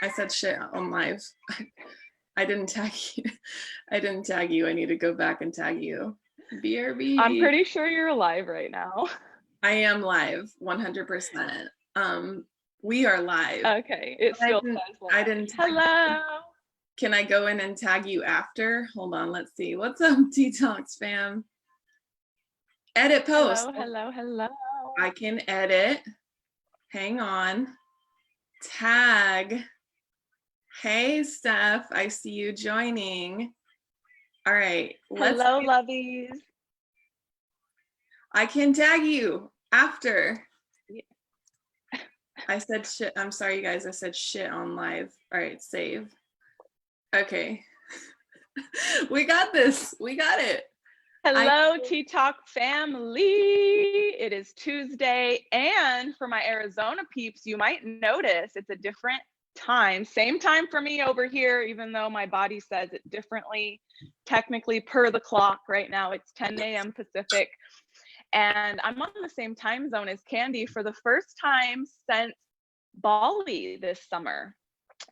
I said shit on live. I didn't tag you. I didn't tag you. I need to go back and tag you. BRB. I'm pretty sure you're live right now. I am live, 100%. We are live. Okay, it still says live. I didn't tag Hello. you. Can I go in and tag you after? Hold on, let's see. What's up, T-Talks fam? Edit post. Hello. I can edit. Hang on. Tag. Hey, Steph, I see you joining. All right. Hello, lovies. I can tag you after. Yeah. I said shit. I'm sorry, you guys. I said shit on live. All right, save. Okay. We got this. We got it. Hello, T-Talk family. It is Tuesday, and for my Arizona peeps, you might notice it's a different time. Same time for me over here, even though my body says it differently. Technically, per the clock, right now it's 10 a.m. Pacific, and I'm on the same time zone as Candy for the first time since Bali this summer.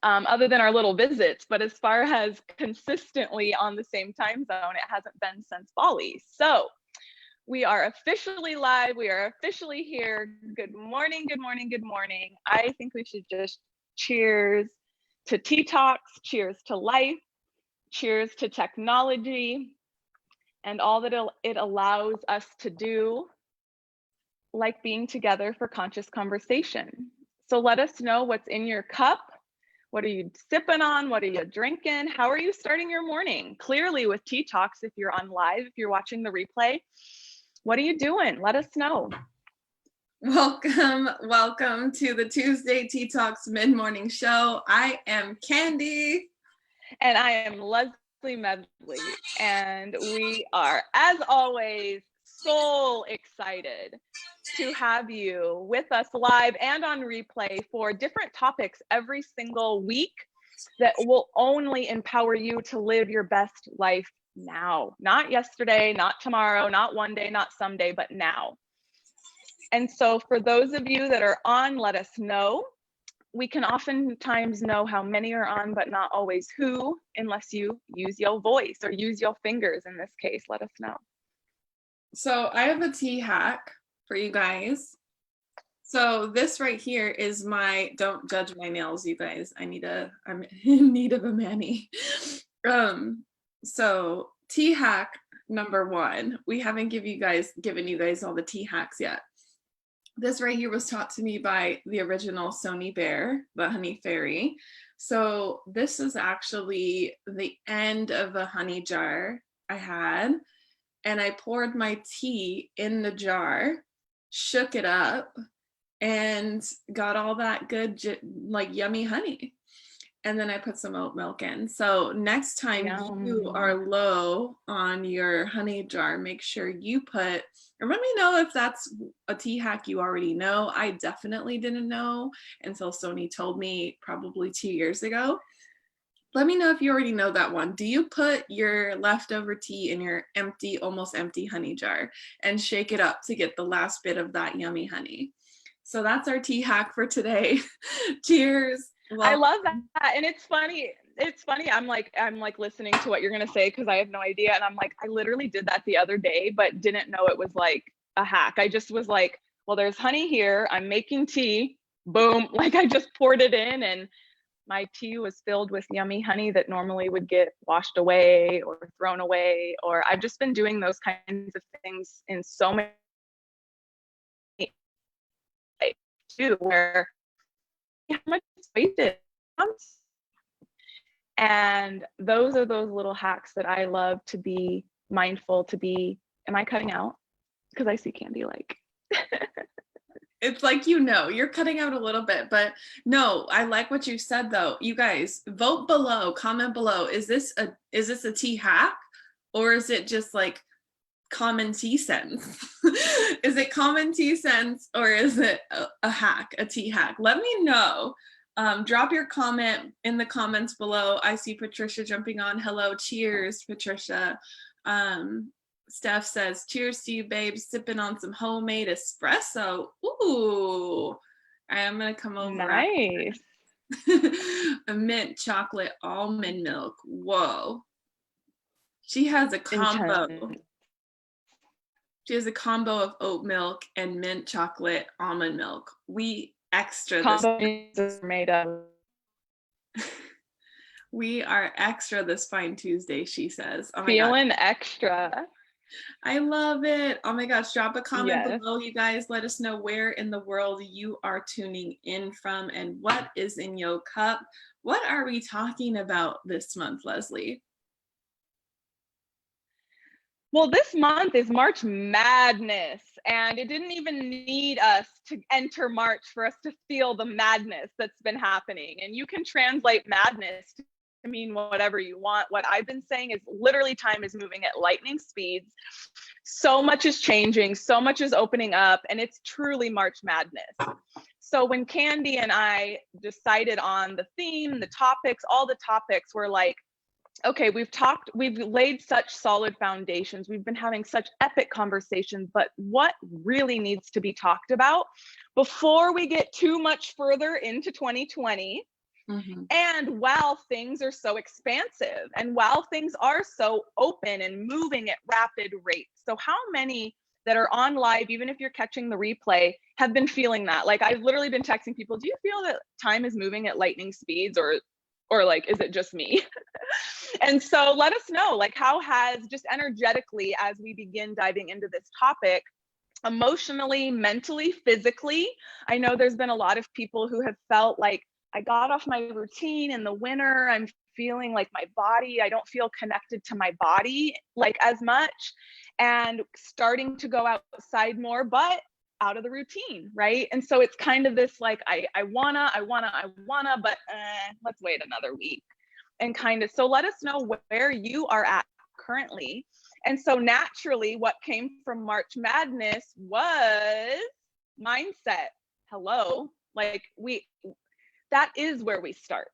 Other than our little visits, but as far as consistently on the same time zone, it hasn't been since Bali. So we are officially live. We are officially here. Good morning, good morning, good morning. I think we should just cheers to T-Talks, cheers to life, cheers to technology, and all that it allows us to do, like being together for conscious conversation. So let us know what's in your cup. What are you sipping on? What are you drinking? How are you starting your morning? Clearly with T-Talks, if you're on live, if you're watching the replay, what are you doing? Let us know. Welcome to the Tuesday T-Talks mid-morning show. I am Candy. And I am Leslie Medley. And we are, as always, so excited to have you with us live and on replay for different topics every single week that will only empower you to live your best life now. Not yesterday, not tomorrow, not one day, not someday, but now. And so for those of you that are on, let us know. We can oftentimes know how many are on, but not always who, unless you use your voice or use your fingers in this case. Let us know. So I have a tea hack for you guys. So this right here is my, don't judge my nails, you guys. I'm in need of a mani. So tea hack number one. We haven't given you guys all the tea hacks yet. This right here was taught to me by the original Sony Bear, the honey fairy. So this is actually the end of a honey jar I had. And I poured my tea in the jar, shook it up, and got all that good, like yummy honey. And then I put some oat milk in. So next time you are low on your honey jar, make sure you put, and let me know if that's a tea hack you already know. I definitely didn't know until Sony told me probably 2 years ago. Let me know if you already know that one. Do you put your leftover tea in your empty, almost empty honey jar and shake it up to get the last bit of that yummy honey? So that's our tea hack for today. Cheers. I love that. And it's funny. I'm like listening to what you're going to say because I have no idea. And I'm like, I literally did that the other day, but didn't know it was like a hack. I just was like, well, there's honey here. I'm making tea. Boom. Like I just poured it in and my tea was filled with yummy honey that normally would get washed away or thrown away. Or I've just been doing those kinds of things in so many too, where how much is wasted. And those are those little hacks that I love to be mindful to be. Am I cutting out? Because I see Candy like. It's like, you're cutting out a little bit, but no, I like what you said though. You guys vote below, comment below. Is this a tea hack or is it just like common tea sense? Is it common tea sense or is it a hack, a tea hack? Let me know. Drop your comment in the comments below. I see Patricia jumping on. Hello, cheers, Patricia. Steph says, cheers to you, babes, sipping on some homemade espresso. Ooh, I'm gonna come over. Nice. A mint chocolate almond milk. Whoa. She has a combo. Intense. She has a combo of oat milk and mint chocolate almond milk. We extra this. Combos are made of. We are extra this fine Tuesday, she says. Oh my Feeling God. extra. I love it. Oh my gosh. Drop a comment Yes. below, you guys. Let us know where in the world you are tuning in from and what is in your cup. What are we talking about this month, Leslie? Well, this month is March Madness, and it didn't even need us to enter March for us to feel the madness that's been happening. And you can translate madness to mean whatever you want. What I've been saying is literally time is moving at lightning speeds. So much is changing, so much is opening up, and it's truly March Madness. So when Candy and I decided on the theme, the topics, all the topics, were like, okay, we've laid such solid foundations. We've been having such epic conversations, but what really needs to be talked about before we get too much further into 2020? Mm-hmm. And while things are so expansive and while things are so open and moving at rapid rates. So how many that are on live, even if you're catching the replay, have been feeling that? Like, I've literally been texting people, do you feel that time is moving at lightning speeds, or like, is it just me? And so let us know, like, how has, just energetically, as we begin diving into this topic, emotionally, mentally, physically, I know there's been a lot of people who have felt like, I got off my routine in the winter, I'm feeling like my body, I don't feel connected to my body like as much, and starting to go outside more, but out of the routine, right? And so it's kind of this like, I wanna, but let's wait another week. And kind of, so let us know where you are at currently. And so naturally, what came from March Madness was mindset. Hello, like that is where we start.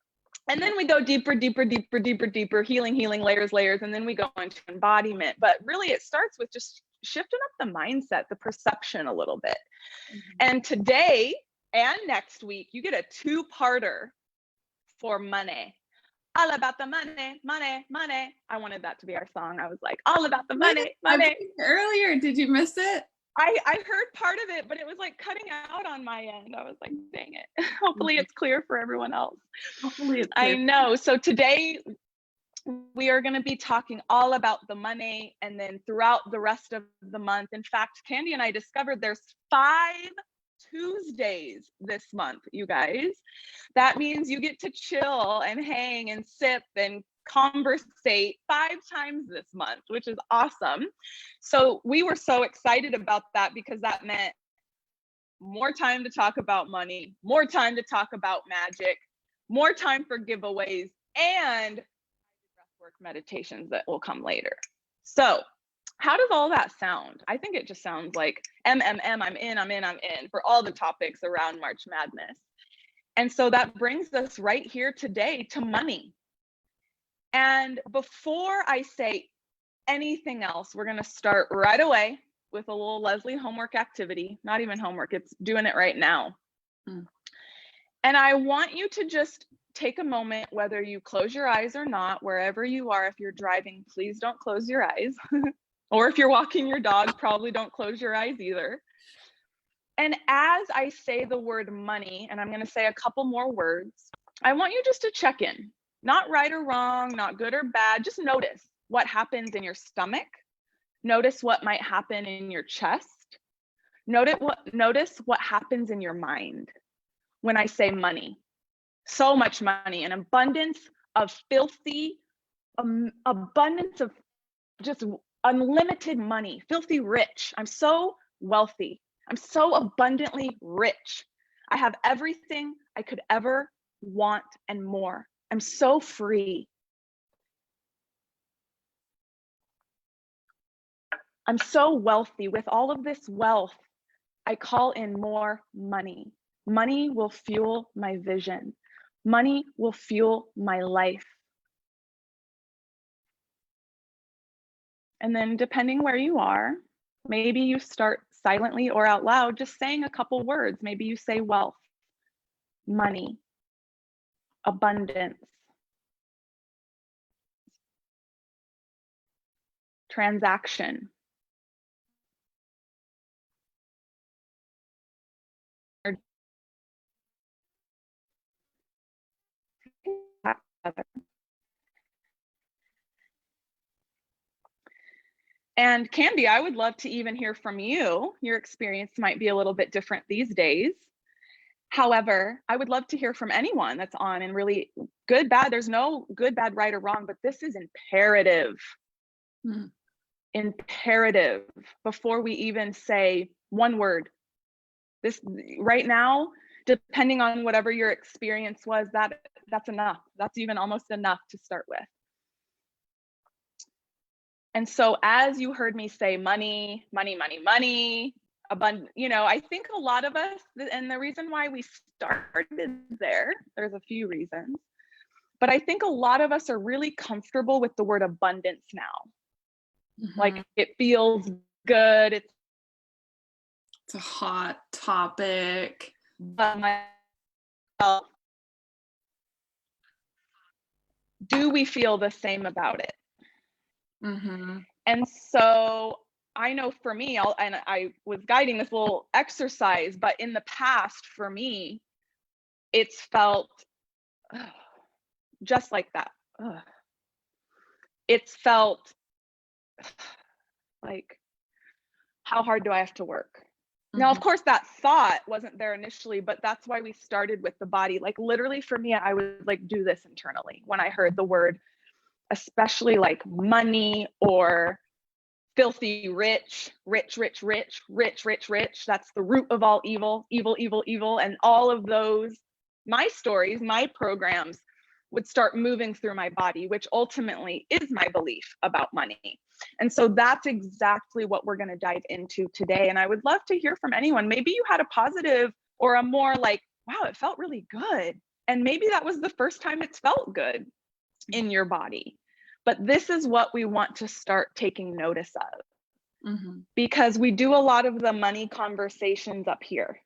And then we go deeper, healing, layers, and then we go into embodiment. But really it starts with just shifting up the mindset, the perception a little bit. Mm-hmm. And today and next week, you get a two-parter for money. All about the money. I wanted that to be our song. I was like, all about the money. Earlier, did you miss it? I heard part of it, but it was like cutting out on my end. I was like, dang it. Hopefully it's clear for everyone else. Hopefully it's clear. I know. So today we are going to be talking all about the money, and then throughout the rest of the month. In fact, Candy and I discovered there's 5 Tuesdays this month, you guys. That means you get to chill and hang and sip and conversate 5 times this month, which is awesome. So we were so excited about that because that meant more time to talk about money, more time to talk about magic, more time for giveaways, and breathwork meditations that will come later. So how does all that sound? I think it just sounds like I'm in for all the topics around March Madness. And so that brings us right here today to money. And before I say anything else, we're going to start right away with a little Leslie homework activity. Not even homework, it's doing it right now. And I want you to just take a moment, whether you close your eyes or not, wherever you are. If you're driving, please don't close your eyes. Or if you're walking your dog, probably don't close your eyes either. And as I say the word money, and I'm going to say a couple more words, I want you just to check in. Not right or wrong, not good or bad. Just notice what happens in your stomach. Notice what might happen in your chest. Notice what happens in your mind when I say money. So much money, an abundance of filthy, abundance of just unlimited money, filthy rich. I'm so wealthy. I'm so abundantly rich. I have everything I could ever want and more. I'm so free. I'm so wealthy. With all of this wealth, I call in more money. Money will fuel my vision. Money will fuel my life. And then depending where you are, maybe you start silently or out loud, just saying a couple words. Maybe you say wealth, money, abundance, transaction, and Candy, I would love to even hear from you. Your experience might be a little bit different these days. However, I would love to hear from anyone that's on, and really good, bad, there's no good, bad, right, or wrong, but this is imperative. Mm. Imperative before we even say one word. This right now, depending on whatever your experience was, that's enough. That's even almost enough to start with. And so as you heard me say money, money, money, money, abundant, you know, I think a lot of us, and the reason why we started there's a few reasons, but I think a lot of us are really comfortable with the word abundance now. Mm-hmm. Like it feels good. It's a hot topic. But do we feel the same about it? Mm-hmm. And so I know for me, I was guiding this little exercise, but in the past for me, it's felt just like that. It's felt like, how hard do I have to work? Mm-hmm. Now, of course, that thought wasn't there initially, but that's why we started with the body. Like literally for me, I would like do this internally when I heard the word, especially like money or filthy rich, rich, rich, rich, rich, rich, rich. That's the root of all evil, evil, evil, evil. And all of those, my stories, my programs would start moving through my body, which ultimately is my belief about money. And so that's exactly what we're going to dive into today. And I would love to hear from anyone. Maybe you had a positive or a more like, wow, it felt really good. And maybe that was the first time it's felt good in your body. But this is what we want to start taking notice of. Mm-hmm. Because we do a lot of the money conversations up here.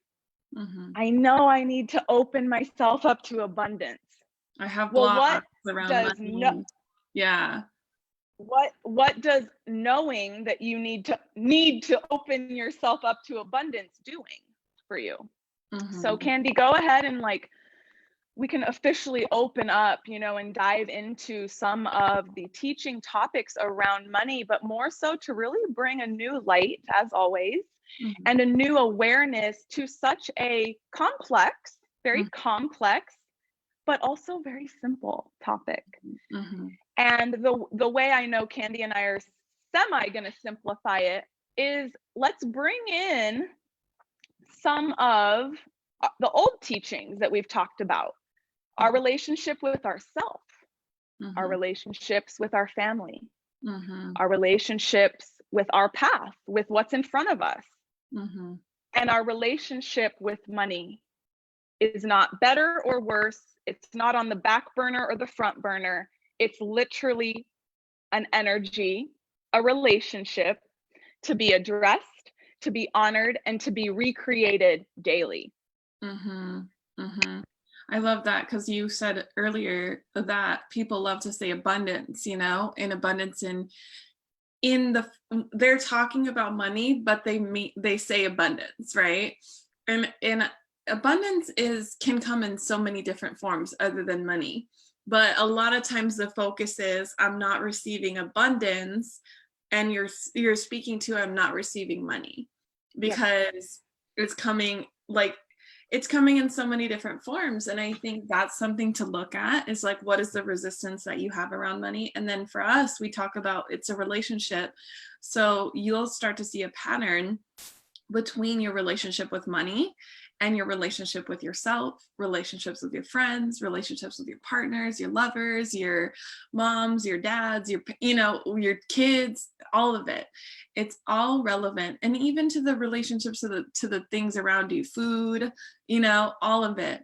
Mm-hmm. I know I need to open myself up to abundance. I have blogs around money. Yeah. What does knowing that you need to open yourself up to abundance doing for you? Mm-hmm. So Candy, go ahead and like, we can officially open up, you know, and dive into some of the teaching topics around money, but more so to really bring a new light, as always, mm-hmm. and a new awareness to such a complex, very mm-hmm. complex, but also very simple topic. Mm-hmm. And the way I know Candy and I are semi going to simplify it is let's bring in some of the old teachings that we've talked about. Our relationship with ourselves, mm-hmm. our relationships with our family, mm-hmm. our relationships with our path, with what's in front of us. Mm-hmm. And our relationship with money is not better or worse. It's not on the back burner or the front burner. It's literally an energy, a relationship to be addressed, to be honored, and to be recreated daily. Mm-hmm. Mm-hmm. I love that because you said earlier that people love to say abundance, you know, and abundance they're talking about money, but they say abundance, right? And abundance can come in so many different forms other than money. But a lot of times the focus is I'm not receiving abundance, and you're speaking to I'm not receiving money because it's coming in so many different forms. And I think that's something to look at is like, what is the resistance that you have around money? And then for us, we talk about it's a relationship. So you'll start to see a pattern between your relationship with money and your relationship with yourself, relationships with your friends, relationships with your partners, your lovers, your moms, your dads, your kids, all of it. It's all relevant. And even to the relationships to the things around you, food, all of it.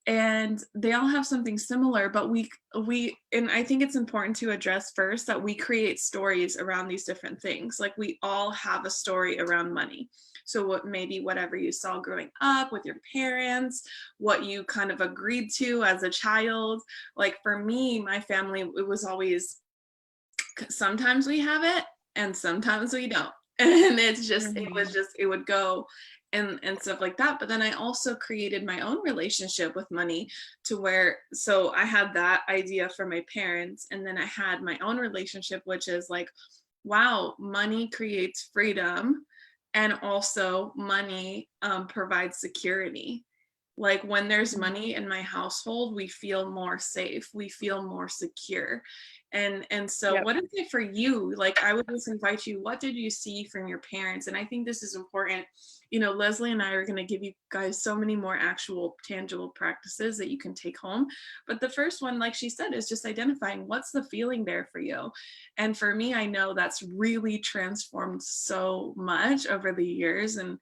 and they all have something similar, but and I think it's important to address first that we create stories around these different things. Like we all have a story around money. So whatever you saw growing up with your parents, what you kind of agreed to as a child. Like for me, my family, it was always, sometimes we have it and sometimes we don't. And it would go and stuff like that. But then I also created my own relationship with money to where, so I had that idea for my parents, and then I had my own relationship, which is like, wow, money creates freedom, and also money provides security. Like when there's money in my household, we feel more safe, we feel more secure. And so Yep. what is it for you? Like I would just invite you, what did you see from your parents? And I think this is important. You know, Leslie and I are going to give you guys so many more actual tangible practices that you can take home. But the first one, like she said, is just identifying what's the feeling there for you. And for me, I know that's really transformed so much over the years, and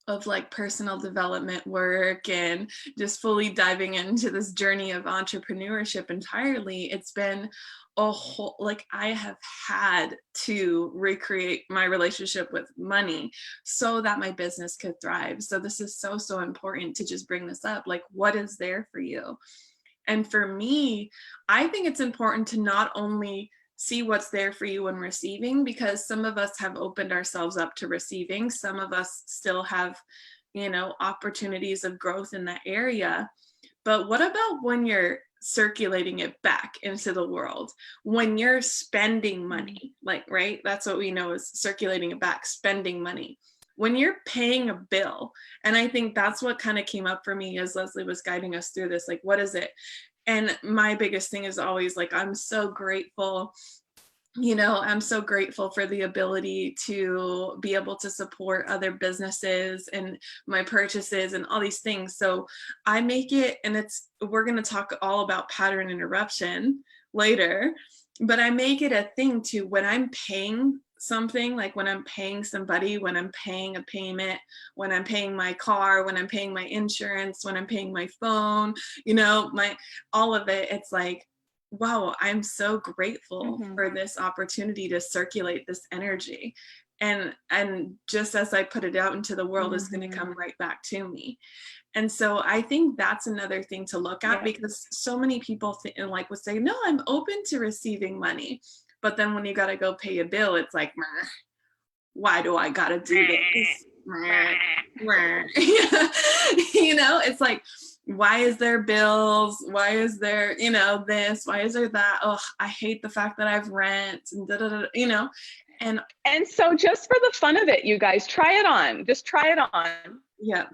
of like personal development work and just fully diving into this journey of entrepreneurship entirely. It's been a whole, like I have had to recreate my relationship with money so that my business could thrive. So this is so important to just bring this up. Like, what is there for you? And for me, I think it's important to not only see what's there for you when receiving, because some of us have opened ourselves up to receiving. Some of us still have, you know, opportunities of growth in that area. But what about when you're circulating it back into the world? When you're spending money, like, right? That's what we know is circulating it back, spending money. When you're paying a bill, and I think that's what kind of came up for me as Leslie was guiding us through this, like, what is it? And my biggest thing is always like, I'm so grateful, you know, I'm so grateful for the ability to be able to support other businesses and my purchases and all these things. So I make it, and we're going to talk all about pattern interruption later, but I make it a thing to, when I'm paying something, like when I'm paying somebody, when I'm paying a payment, when I'm paying my car, when I'm paying my insurance, when I'm paying my phone, you know, all of it, it's like, wow, I'm so grateful for this opportunity to circulate this energy. And just as I put it out into the world, it's going to come right back to me. And so I think that's another thing to look at, because so many people like would say, no, I'm open to receiving money. But then when you got to go pay a bill, it's like, why do I got to do this? You know, it's like, why is there bills? Why is there, you know, this? Why is there that? Oh, I hate the fact that I've rent and you know, and so just for the fun of it, you guys, try it on. Just try it on. Yeah.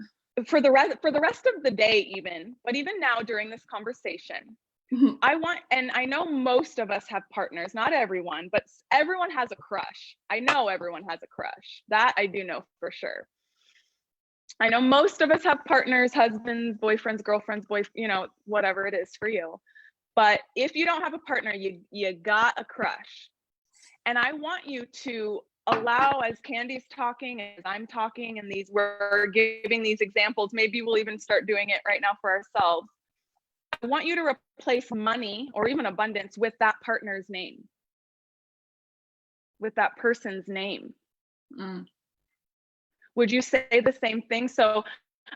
For the rest of the day, even, but even now during this conversation, and I know most of us have partners, not everyone, but everyone has a crush. I know everyone has a crush. That I do know for sure. I know most of us have partners, husbands, boyfriends, girlfriends, you know, whatever it is for you. But if you don't have a partner, you got a crush. And I want you to allow, as Candy's talking, as I'm talking, and we're giving these examples, maybe we'll even start doing it right now for ourselves. I want you to replace money or even abundance with that partner's name, with that person's name. Would you say the same thing? So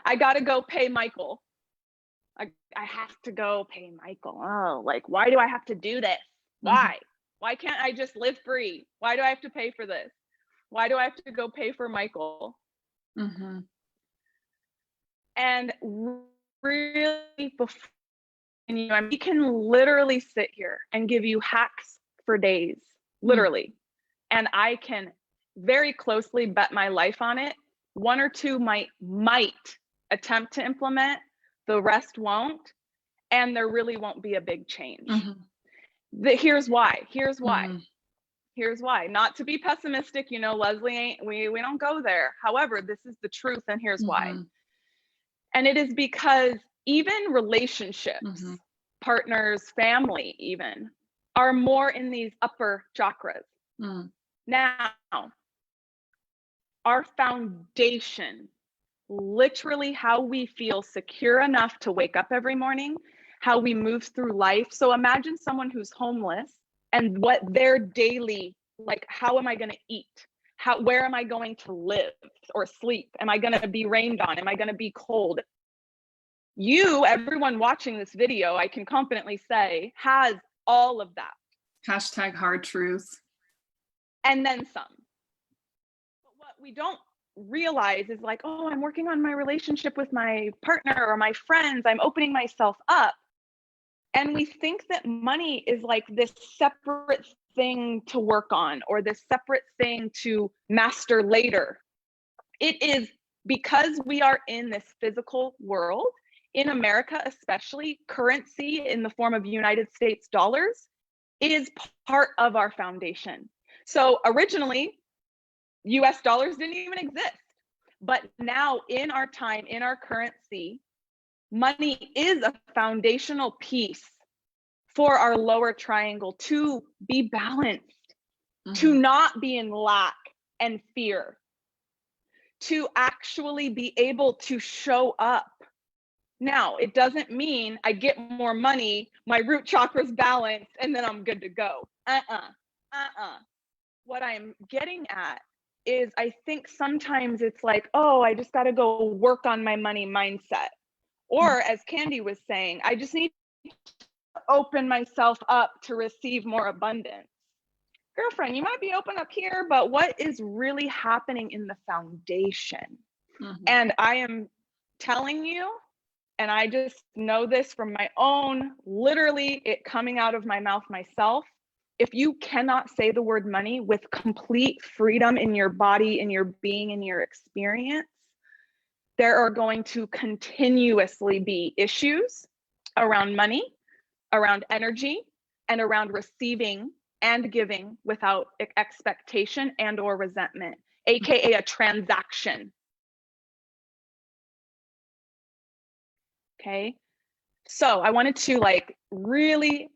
I got to go pay Michael. I have to go pay Michael. Oh, like, why do I have to do this? Why? Why can't I just live free? Why do I have to pay for this? Why do I have to go pay for Michael? And really, before we can literally sit here and give you hacks for days, literally. And I can very closely bet my life on it. One or two might attempt to implement, the rest won't, and there really won't be a big change. Here's why. Not to be pessimistic, you know, Leslie, we don't go there. However, this is the truth, and here's why. And it is because even relationships, partners, family even, are more in these upper chakras. Now, our foundation literally how we feel secure enough to wake up every morning, how we move through life. So imagine someone who's homeless and what their daily, like, how am I going to eat? Where am I going to live or sleep? Am I going to be rained on? Am I going to be cold? Everyone watching this video, I can confidently say, has all of that. Hashtag hard truth. And then some. But what we don't realize is like, oh, I'm working on my relationship with my partner or my friends. I'm opening myself up. And we think that money is like this separate thing to work on or this separate thing to master later. It is, because we are in this physical world, in America especially, currency in the form of United States dollars is part of our foundation. So originally, US dollars didn't even exist. But now in our time, in our currency, money is a foundational piece for our lower triangle to be balanced, to not be in lack and fear, to actually be able to show up. Now, it doesn't mean I get more money, my root chakra's balanced, and then I'm good to go. What I'm getting at is I think sometimes it's like, oh, I just got to go work on my money mindset. Or as Candy was saying, I just need to open myself up to receive more abundance. Girlfriend, you might be open up here, but what is really happening in the foundation? And I am telling you, and I just know this from my own, literally it coming out of my mouth myself. If you cannot say the word money with complete freedom in your body, in your being, in your experience, there are going to continuously be issues around money, around energy, and around receiving and giving without expectation and or resentment, aka a transaction. Okay, so I wanted to like really,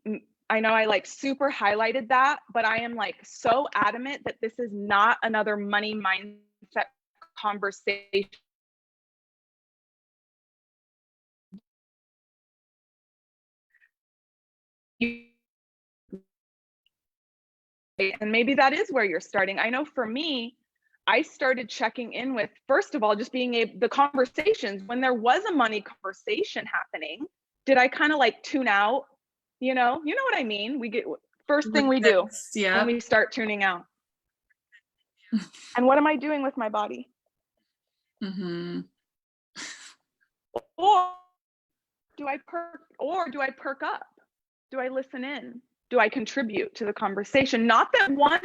I know I like super highlighted that, but I am like so adamant that this is not another money mindset conversation. And maybe that is where you're starting. I know for me, I started checking in with, first of all, just being the conversations. When there was a money conversation happening, did I kind of like tune out? You know what I mean? We get, first thing we do when we start tuning out. And what am I doing with my body? Or do I perk up? Do I listen in? Do I contribute to the conversation? Not that one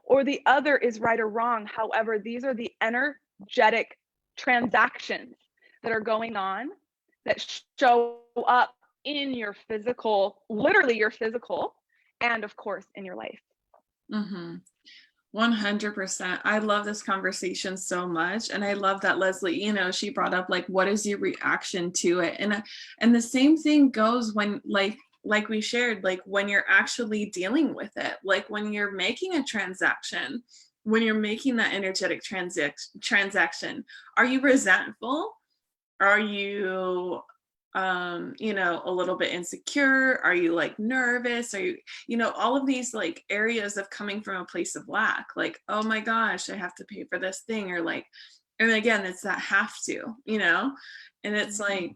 or the other is right or wrong. However, these are the energetic transactions that are going on that show up in your physical, literally your physical, and of course in your life. 100%. I love this conversation so much. And I love that Leslie, she brought up like, what is your reaction to it? And the same thing goes when like we shared, like when you're actually dealing with it, like when you're making a transaction, when you're making that energetic transaction, are you resentful? Are you, a little bit insecure? Are you like nervous? Are you, all of these like areas of coming from a place of lack, like, oh my gosh, I have to pay for this thing, or like, and again, it's that have to, and it's like,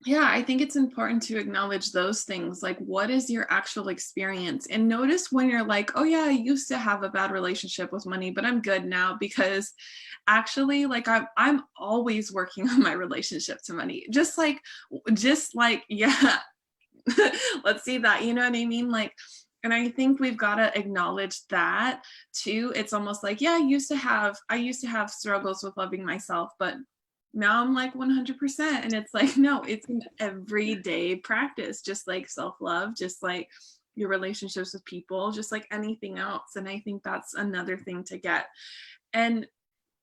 yeah, I think it's important to acknowledge those things. Like, what is your actual experience? And notice when you're like, oh yeah, I used to have a bad relationship with money, but I'm good now, because actually, like, I'm always working on my relationship to money. Just like, yeah, let's see that, you know what I mean? Like, and I think we've got to acknowledge that too. It's almost like, yeah, I used to have struggles with loving myself, but now I'm like 100%. And it's like, no, it's an everyday practice, just like self-love, just like your relationships with people, just like anything else. And I think that's another thing to get. And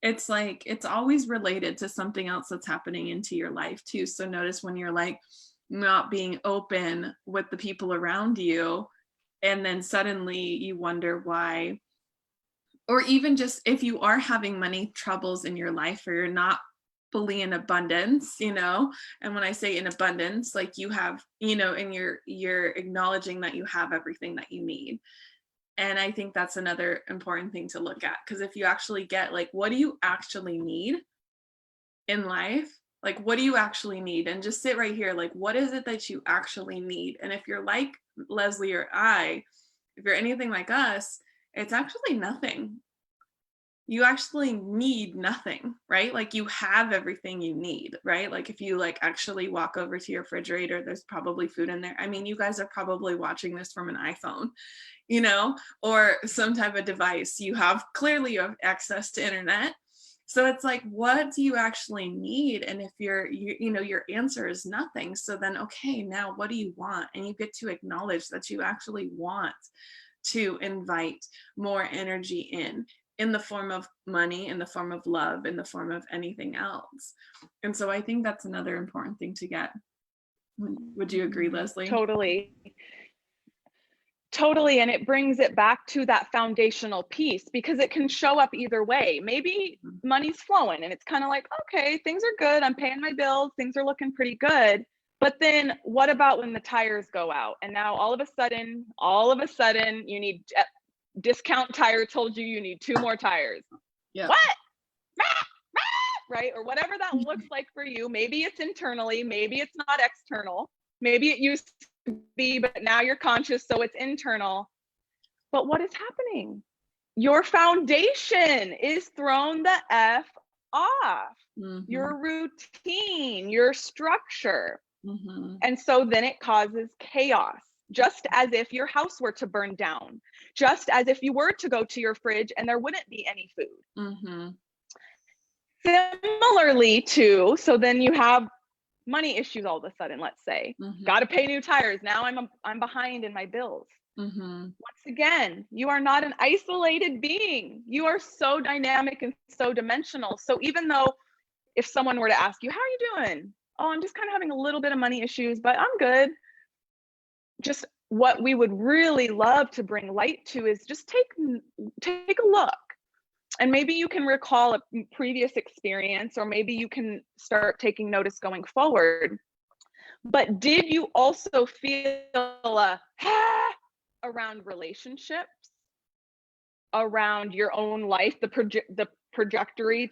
it's like, it's always related to something else that's happening into your life too. So notice when you're like not being open with the people around you, and then suddenly you wonder why, or even just if you are having money troubles in your life, or you're not fully in abundance, you know. And when I say in abundance, like you have, you know, and you're acknowledging that you have everything that you need. And I think that's another important thing to look at, because if you actually get like, what do you actually need in life? Like, what do you actually need? And just sit right here, like, what is it that you actually need? And if you're like Leslie or I, if you're anything like us, it's actually nothing. You actually need nothing, right? Like you have everything you need, right? Like if you like actually walk over to your refrigerator, there's probably food in there. I mean, you guys are probably watching this from an iPhone, you know, or some type of device. You have clearly you have access to internet. So it's like, what do you actually need? And if you know, your answer is nothing. So then, okay, now what do you want? And you get to acknowledge that you actually want to invite more energy in the form of money, in the form of love, in the form of anything else. And so I think that's another important thing to get. Would you agree, Leslie? Totally. Totally. And it brings it back to that foundational piece, because it can show up either way. Maybe money's flowing and it's kind of like, okay, things are good. I'm paying my bills. Things are looking pretty good. But then what about when the tires go out? And now all of a sudden, you need discount tire told you need 2 more tires. Yeah. What? Right? Or whatever that looks like for you. Maybe it's internally, maybe it's not external. Maybe it used to be, but now you're conscious, so it's internal. But what is happening? Your foundation is thrown the F off. Mm-hmm. Your routine, your structure. Mm-hmm. And so then it causes chaos, just as if your house were to burn down, just as if you were to go to your fridge and there wouldn't be any food. Mm-hmm. Similarly to, so then you have money issues all of a sudden, let's say, Mm-hmm. got to pay new tires. Now I'm behind in my bills. Mm-hmm. Once again, you are not an isolated being. You are so dynamic and so dimensional. So even though if someone were to ask you, how are you doing? Oh, I'm just kind of having a little bit of money issues, but I'm good. Just what we would really love to bring light to is just take a look. And maybe you can recall a previous experience, or maybe you can start taking notice going forward. But did you also feel around relationships, around your own life, the trajectory?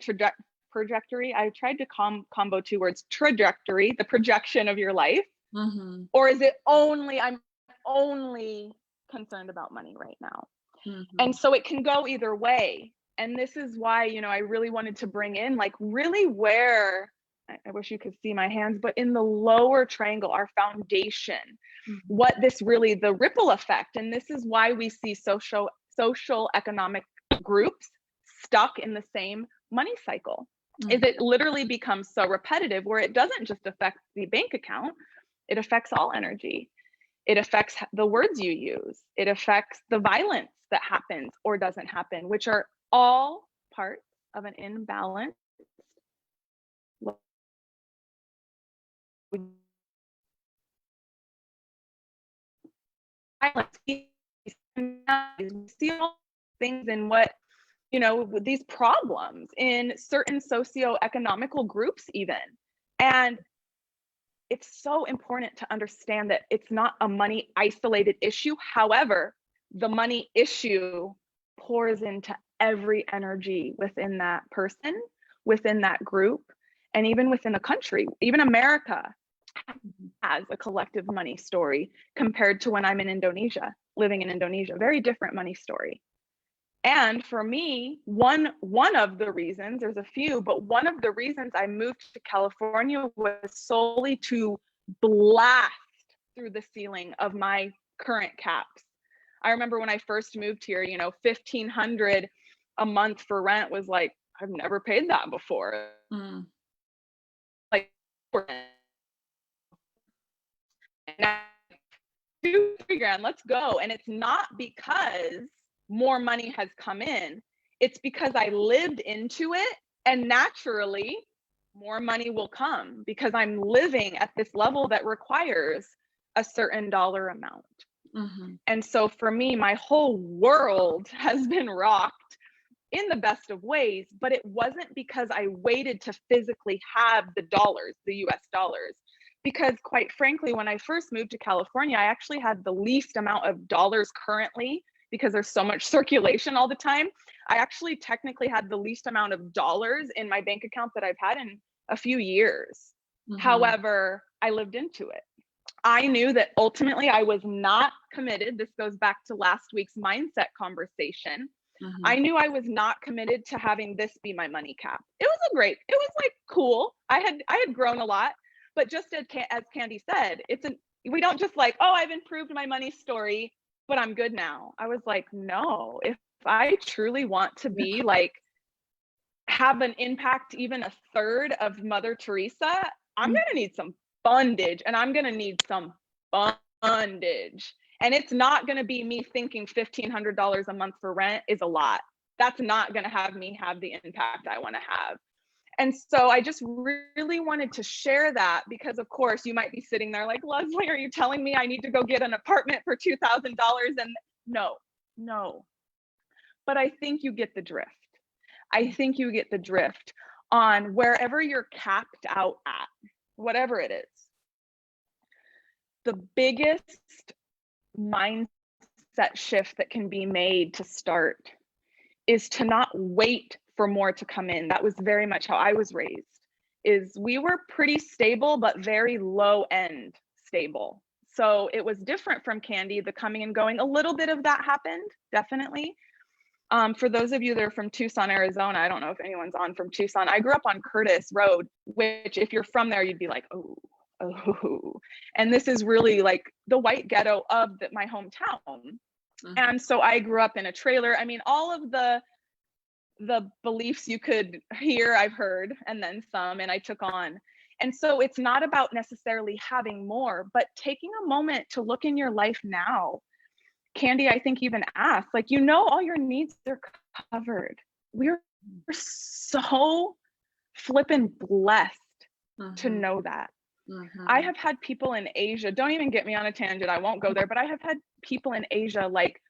I tried to combo 2 words, trajectory, the projection of your life. Mm-hmm. Or is it I'm only concerned about money right now? Mm-hmm. And so it can go either way. And this is why, you know, I really wanted to bring in, like, really where, I wish you could see my hands, but in the lower triangle, our foundation, mm-hmm. what this really, the ripple effect. And this is why we see social economic groups stuck in the same money cycle, mm-hmm. is it literally becomes so repetitive where it doesn't just affect the bank account, it affects all energy. It affects the words you use. It affects the violence that happens or doesn't happen, which are all parts of an imbalance. We see all things in what, you know, these problems in certain socioeconomical groups even. And it's so important to understand that it's not a money isolated issue. However, the money issue pours into every energy within that person, within that group, and even within a country. Even America has a collective money story compared to when I'm in Indonesia, living in Indonesia. Very different money story. And for me, one of the reasons, there's a few, but one of the reasons I moved to California was solely to blast through the ceiling of my current caps. I remember when I first moved here, you know, $1,500 a month for rent was like, I've never paid that before. Mm. Like, now, $2,000-3,000, let's go. And it's not because more money has come in, it's because I lived into it, and naturally more money will come because I'm living at this level that requires a certain dollar amount. Mm-hmm. And so for me, my whole world has been rocked in the best of ways, but it wasn't because I waited to physically have the dollars, the US dollars. Because quite frankly, when I first moved to California, I actually had the least amount of dollars currently because there's so much circulation all the time. I actually technically had the least amount of dollars in my bank account that I've had in a few years. However, I lived into it. I knew that ultimately I was not committed. This goes back to last week's mindset conversation. I knew I was not committed to having this be my money cap. It was like cool. I had grown a lot, but just as Candy said, we don't just like, oh, I've improved my money story, but I'm good now. I was like, no, if I truly want to be like, have an impact, even a third of Mother Teresa, I'm going to need some fundage, and I'm going to need some bondage. And it's not going to be me thinking $1,500 a month for rent is a lot. That's not going to have me have the impact I want to have. And so I just really wanted to share that, because of course you might be sitting there like, Leslie, are you telling me I need to go get an apartment for $2,000? And no. But I think you get the drift. I think you get the drift on wherever you're capped out at, whatever it is. The biggest mindset shift that can be made to start is to not wait for more to come in. That was very much how I was raised. Is we were pretty stable, but very low end stable. So it was different from Candy, the coming and going. A little bit of that happened, definitely. For those of you that are from Tucson, Arizona, I don't know if anyone's on from Tucson. I grew up on Curtis Road, which if you're from there, you'd be like, oh. And this is really like the white ghetto of my hometown. And so I grew up in a trailer. I mean, all of the beliefs you could hear, I've heard, and then some, and I took on. And so it's not about necessarily having more, but taking a moment to look in your life now. Candy, I think, even asked, like, all your needs are covered. We're so flippin' blessed to know that. I have had people in Asia, don't even get me on a tangent, I won't go there, but I have had people in Asia like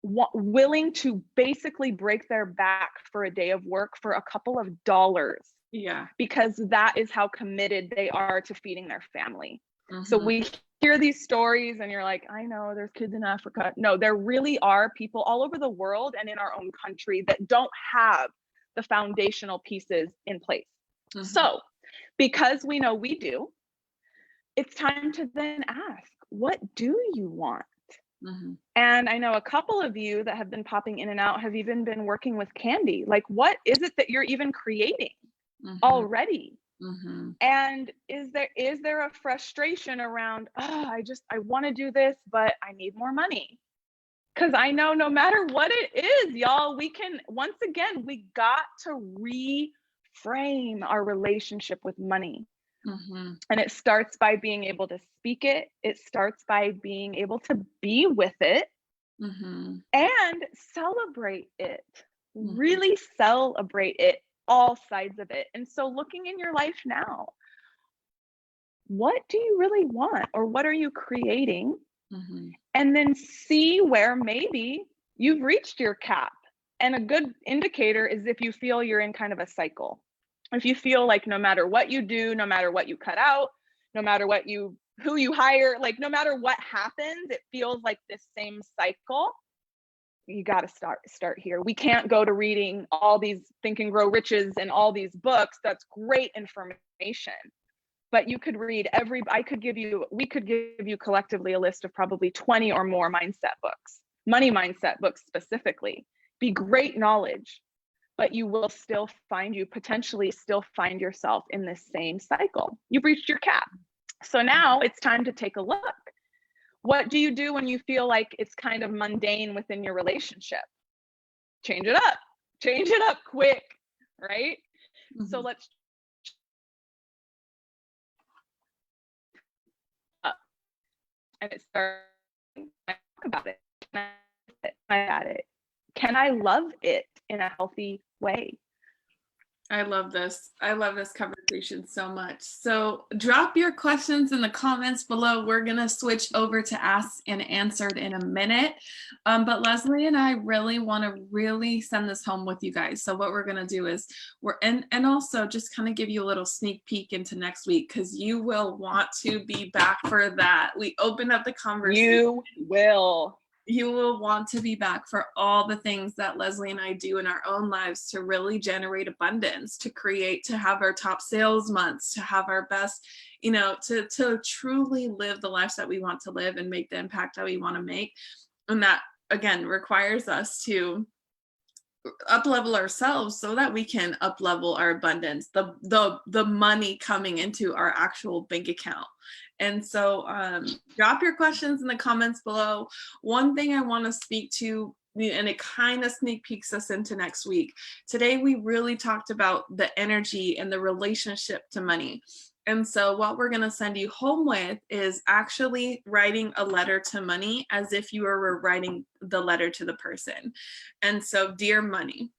willing to basically break their back for a day of work for a couple of dollars. Yeah. Because that is how committed they are to feeding their family. So we hear these stories and you're like, I know there's kids in Africa. No, there really are people all over the world and in our own country that don't have the foundational pieces in place. So because we know we do, it's time to then ask, what do you want? And I know a couple of you that have been popping in and out have even been working with Candy. Like, what is it that you're even creating already? And is there a frustration around, I want to do this, but I need more money? Because I know no matter what it is, y'all, we got to reframe our relationship with money. And it starts by being able to speak it. It starts by being able to be with it and celebrate it. Really celebrate it, all sides of it. And so looking in your life now, what do you really want, or what are you creating? And then see where maybe you've reached your cap. And a good indicator is if you feel you're in kind of a cycle. If you feel like no matter what you do, no matter what you cut out, no matter who you hire, like no matter what happens, it feels like this same cycle. You got to start here. We can't go to reading all these Think and Grow Riches and all these books. That's great information. But you could read we could give you collectively a list of probably 20 or more mindset books, money mindset books specifically. Be great knowledge. But you will potentially still find yourself in this same cycle. You've reached your cap. So now it's time to take a look. What do you do when you feel like it's kind of mundane within your relationship? Change it up quick, right? So let's and it starts, I talk about it. Can I love it in a healthy way? I love this. I love this conversation so much. So drop your questions in the comments below. We're going to switch over to Asked and Answered in a minute. But Leslie and I really want to really send this home with you guys. So what we're going to do is and also just kind of give you a little sneak peek into next week, because you will want to be back for that. We opened up the conversation. You will. You will want to be back for all the things that Leslie and I do in our own lives to really generate abundance, to create, to have our top sales months, to have our best, to truly live the lives that we want to live and make the impact that we want to make. And that, again, requires us to up-level ourselves so that we can up-level our abundance, the money coming into our actual bank account. And so drop your questions in the comments below. One thing I want to speak to, and it kind of sneak peeks us into next week. Today, we really talked about the energy and the relationship to money. And so what we're going to send you home with is actually writing a letter to money as if you were writing the letter to the person. And so, dear money.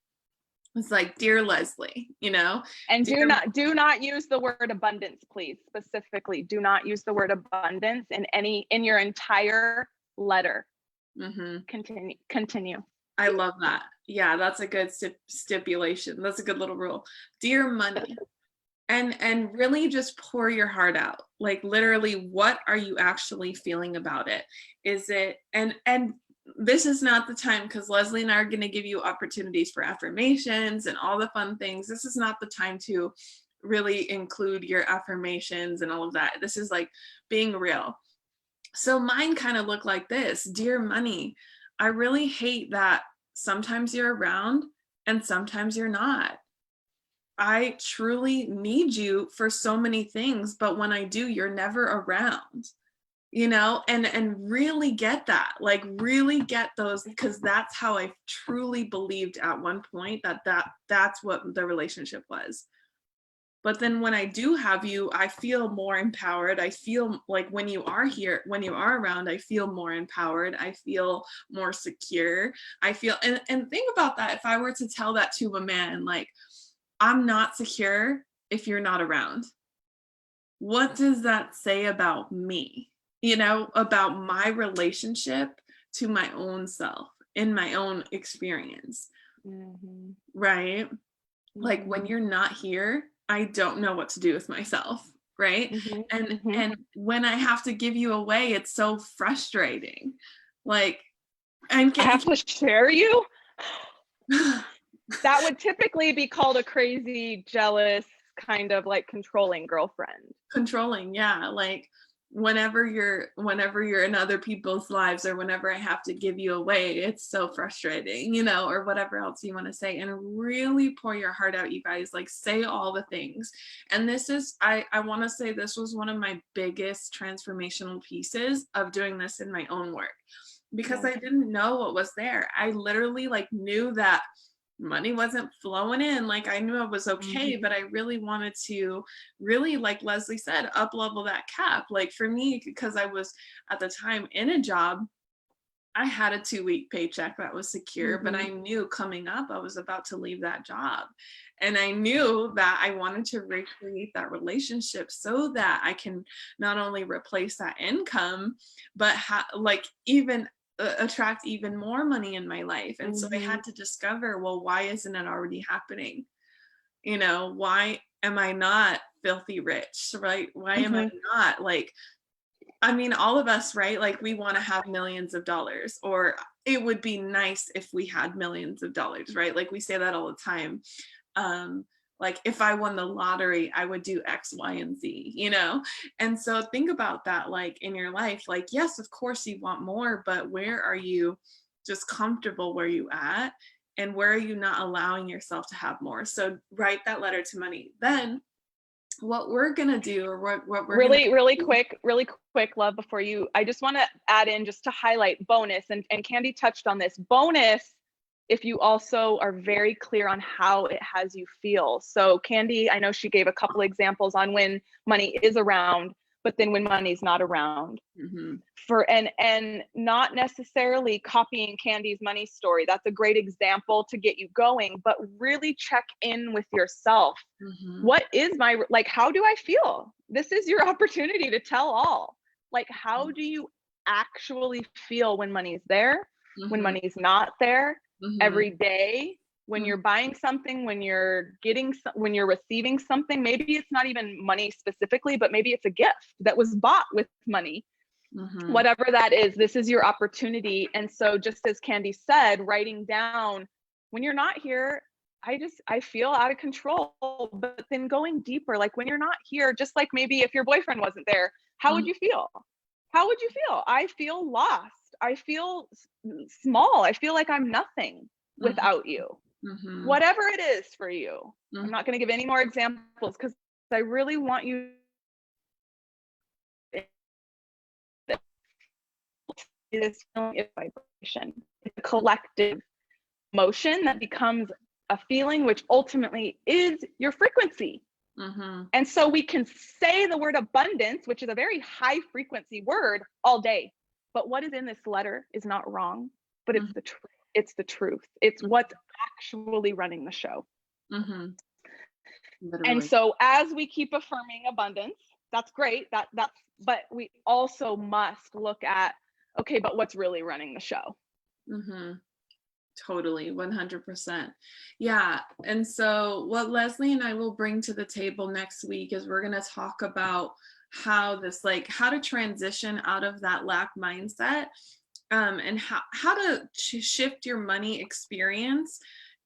It's like, dear Leslie, And do not use the word abundance, please. Specifically, do not use the word abundance in your entire letter. Mm-hmm. Continue. I love that. Yeah, that's a good stipulation. That's a good little rule. Dear money. And really just pour your heart out. Like, literally, what are you actually feeling about it? Is it, and this is not the time, because Leslie and I are going to give you opportunities for affirmations and all the fun things. This is not the time to really include your affirmations and all of that. This is like being real. So mine kind of look like this. Dear money, I really hate that sometimes you're around and sometimes you're not. I truly need you for so many things, but when I do, you're never around. And really get that, like really get those, because that's how I truly believed at one point that's what the relationship was. But then when I do have you, I feel more empowered. I feel like when you are here, when you are around, I feel more empowered. I feel more secure. I feel, and think about that. If I were to tell that to a man, like, I'm not secure if you're not around, what does that say about me? About my relationship to my own self in my own experience. Mm-hmm. Right? Mm-hmm. Like, when you're not here, I don't know what to do with myself. Right? Mm-hmm. And when I have to give you away, it's so frustrating. Like, I have to share you. That would typically be called a crazy, jealous, kind of like controlling girlfriend. Controlling, yeah. Like, whenever you're in other people's lives, or whenever I have to give you away, it's so frustrating, or whatever else you want to say. And really pour your heart out, you guys. Like, say all the things. And this is, I want to say, this was one of my biggest transformational pieces of doing this in my own work, because I didn't know what was there. I literally knew that money wasn't flowing in. Like, I knew I was okay, but I really wanted to really, like Leslie said, up level that cap. Like, for me, because I was at the time in a job, I had a 2-week paycheck that was secure, but I knew coming up, I was about to leave that job. And I knew that I wanted to recreate that relationship so that I can not only replace that income, but even attract even more money in my life. And so I had to discover, well, why isn't it already happening? Why am I not filthy rich, right? Why am I not all of us, right? Like, we want to have millions of dollars, or it would be nice if we had millions of dollars, right? Like, we say that all the time. Like, if I won the lottery, I would do X, Y, and Z, And so think about that, like, in your life. Like, yes, of course you want more, but where are you just comfortable where you at? And where are you not allowing yourself to have more? So write that letter to money. Then what we're going to do, or what we're really quick, love, before you, I just want to add in, just to highlight bonus, and Candy touched on this bonus, if you also are very clear on how it has you feel. So Candy, I know she gave a couple examples on when money is around, but then when money's not around, Mm-hmm. and not necessarily copying Candy's money story. That's a great example to get you going, but really check in with yourself. Mm-hmm. What is my, like, how do I feel? This is your opportunity to tell all. Like, how do you actually feel when money's there, when money's not there, every day, when you're buying something, when you're receiving something? Maybe it's not even money specifically, but maybe it's a gift that was bought with money. Whatever that is, this is your opportunity. And so just as Candy said, writing down, when you're not here, I feel out of control. But then going deeper, like when you're not here, just like maybe if your boyfriend wasn't there, how would you feel? How would you feel? I feel lost. I feel small. I feel like I'm nothing without you. Whatever it is for you. I'm not going to give any more examples because I really want you this feeling is vibration. It's a collective motion that becomes a feeling, which ultimately is your frequency. And so we can say the word abundance, which is a very high frequency word, all day. But what is in this letter is not wrong, but it's the truth. It's the truth. It's what's actually running the show. And so as we keep affirming abundance, that's great. But we also must look at, okay, but what's really running the show? Totally, 100%. Yeah. And so what Leslie and I will bring to the table next week is we're going to talk about how to transition out of that lack mindset, and how to shift your money experience,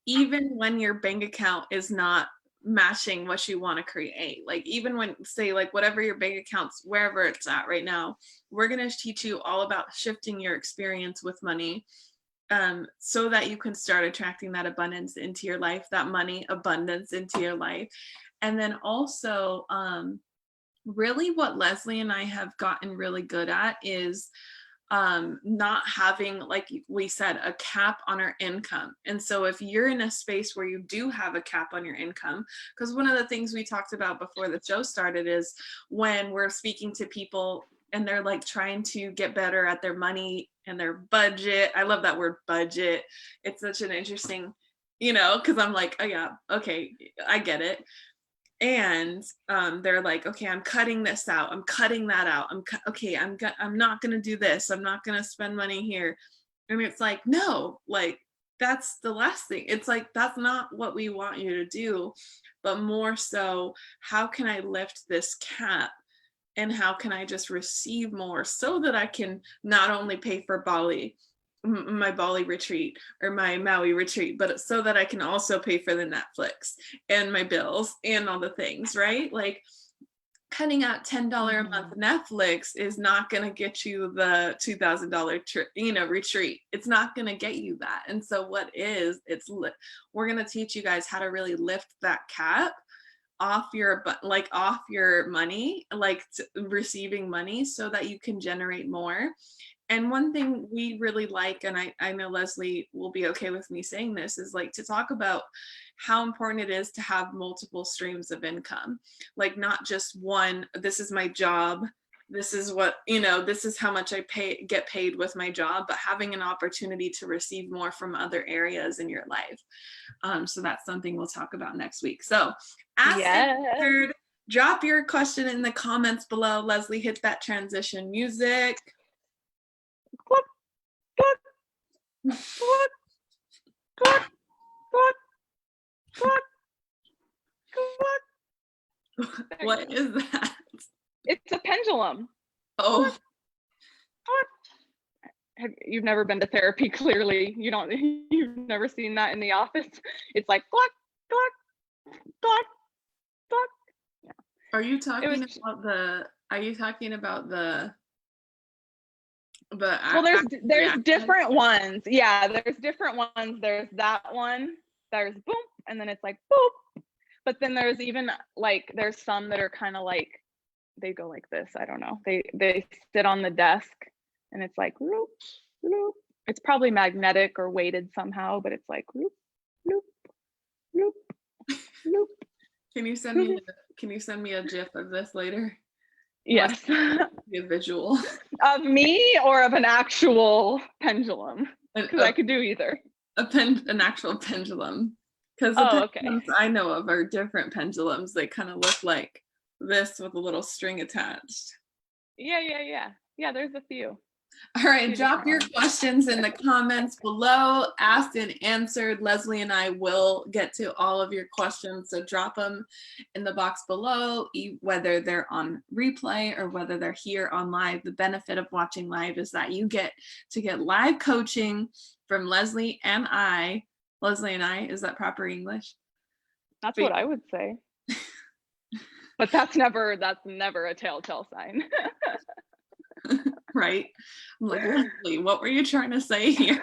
even when your bank account is not matching what you want to create. Like even when, say, like whatever your bank accounts, wherever it's at right now, we're going to teach you all about shifting your experience with money, so that you can start attracting that abundance into your life, that money abundance into your life. And then also, really what Leslie and I have gotten really good at is not having, like we said, a cap on our income. And so if you're in a space where you do have a cap on your income, because one of the things we talked about before the show started is when we're speaking to people and they're like trying to get better at their money and their budget. I love that word budget. It's such an interesting, because I'm like, oh yeah, okay, I get it. And they're like, okay, I'm cutting this out, I'm cutting that out, I'm not gonna do this, I'm not gonna spend money here. And it's like, no, like that's the last thing. It's like, that's not what we want you to do, but more so, how can I lift this cap and how can I just receive more so that I can not only pay for my Bali retreat or my Maui retreat, but so that I can also pay for the Netflix and my bills and all the things, right? Like cutting out $10 a month Netflix is not going to get you the $2,000 retreat. It's not going to get you that. And so we're going to teach you guys how to really lift that cap off your money, receiving money, so that you can generate more. And one thing we really like, and I know Leslie will be okay with me saying this, is like to talk about how important it is to have multiple streams of income. Like not just one, this is my job, this is what, this is how much I get paid with my job, but having an opportunity to receive more from other areas in your life. So that's something we'll talk about next week. So answered. Drop your question in the comments below. Leslie, hit that transition music. What is that? It's a pendulum. Oh. You've never been to therapy, clearly. You've never seen that in the office. It's like cluck, cluck, cluck, cluck. Yeah. Are you talking about the well, there's different ones. Yeah, there's different ones. There's that one, there's boom, and then it's like boop. But then there's even like, there's some that are kind of like, they go like this. I don't know. They sit on the desk and it's like loop, loop. It's probably magnetic or weighted somehow, but it's like loop, loop, loop, loop. Can you send me a GIF of this later? Yes. Be a visual. Of me or of an actual pendulum? Because I A, could do either. an actual pendulum. Because the Oh, okay. pendulums I know of are different pendulums. They kind of look like this with a little string attached. Yeah, there's a few. All right, Few drop different your ones. questions in the comments below. Asked and answered. Leslie and I will get to all of your questions. So drop them in the box below, whether they're on replay or whether they're here on live. The benefit of watching live is that you get to get live coaching from Leslie and I. Leslie and I, is that proper English? That's what I would say. But that's never a telltale sign. Right? I'm like, Leslie, what were you trying to say here?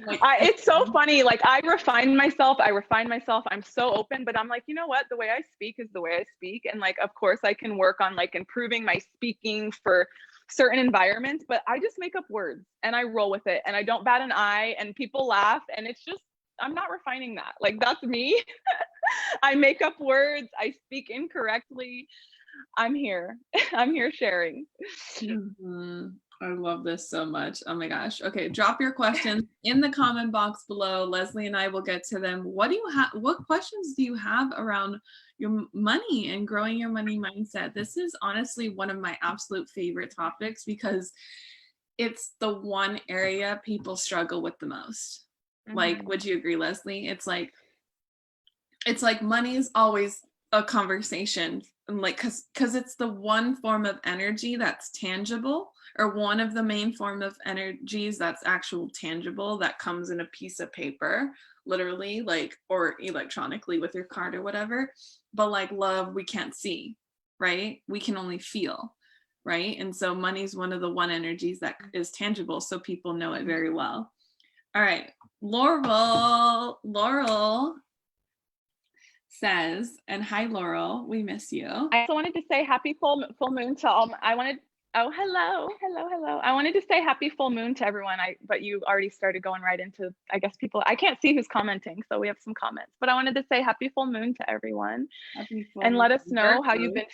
Like, It's so funny. Like I refine myself. I'm so open, but I'm like, you know what? The way I speak is the way I speak. And like, of course I can work on like improving my speaking for certain environments, but I just make up words and I roll with it and I don't bat an eye and people laugh. And it's just, I'm not refining that. Like that's me. I make up words. I speak incorrectly. I'm here. I'm here sharing. I love this so much. Oh my gosh. Okay, drop your questions in the comment box below. Leslie and I will get to them. What questions do you have around your money and growing your money mindset? This is honestly one of my absolute favorite topics because it's the one area people struggle with the most. Like, would you agree, Leslie? It's like money's always a conversation, and like because it's the one form of energy that's tangible, or one of the main form of energies that's actual tangible, that comes in a piece of paper, literally, like, or electronically with your card or whatever. But like love, we can't see, right? We can only feel, right? And so money's one of the one energies that is tangible, so people know it very well. All right, Laurel says, and hi Laurel, we miss you. I also wanted to say happy full moon to all. Hello. I wanted to say happy full moon to everyone. But you already started going right into, I guess, people. I can't see who's commenting, so we have some comments. But I wanted to say happy full moon to everyone, and let us know how you've been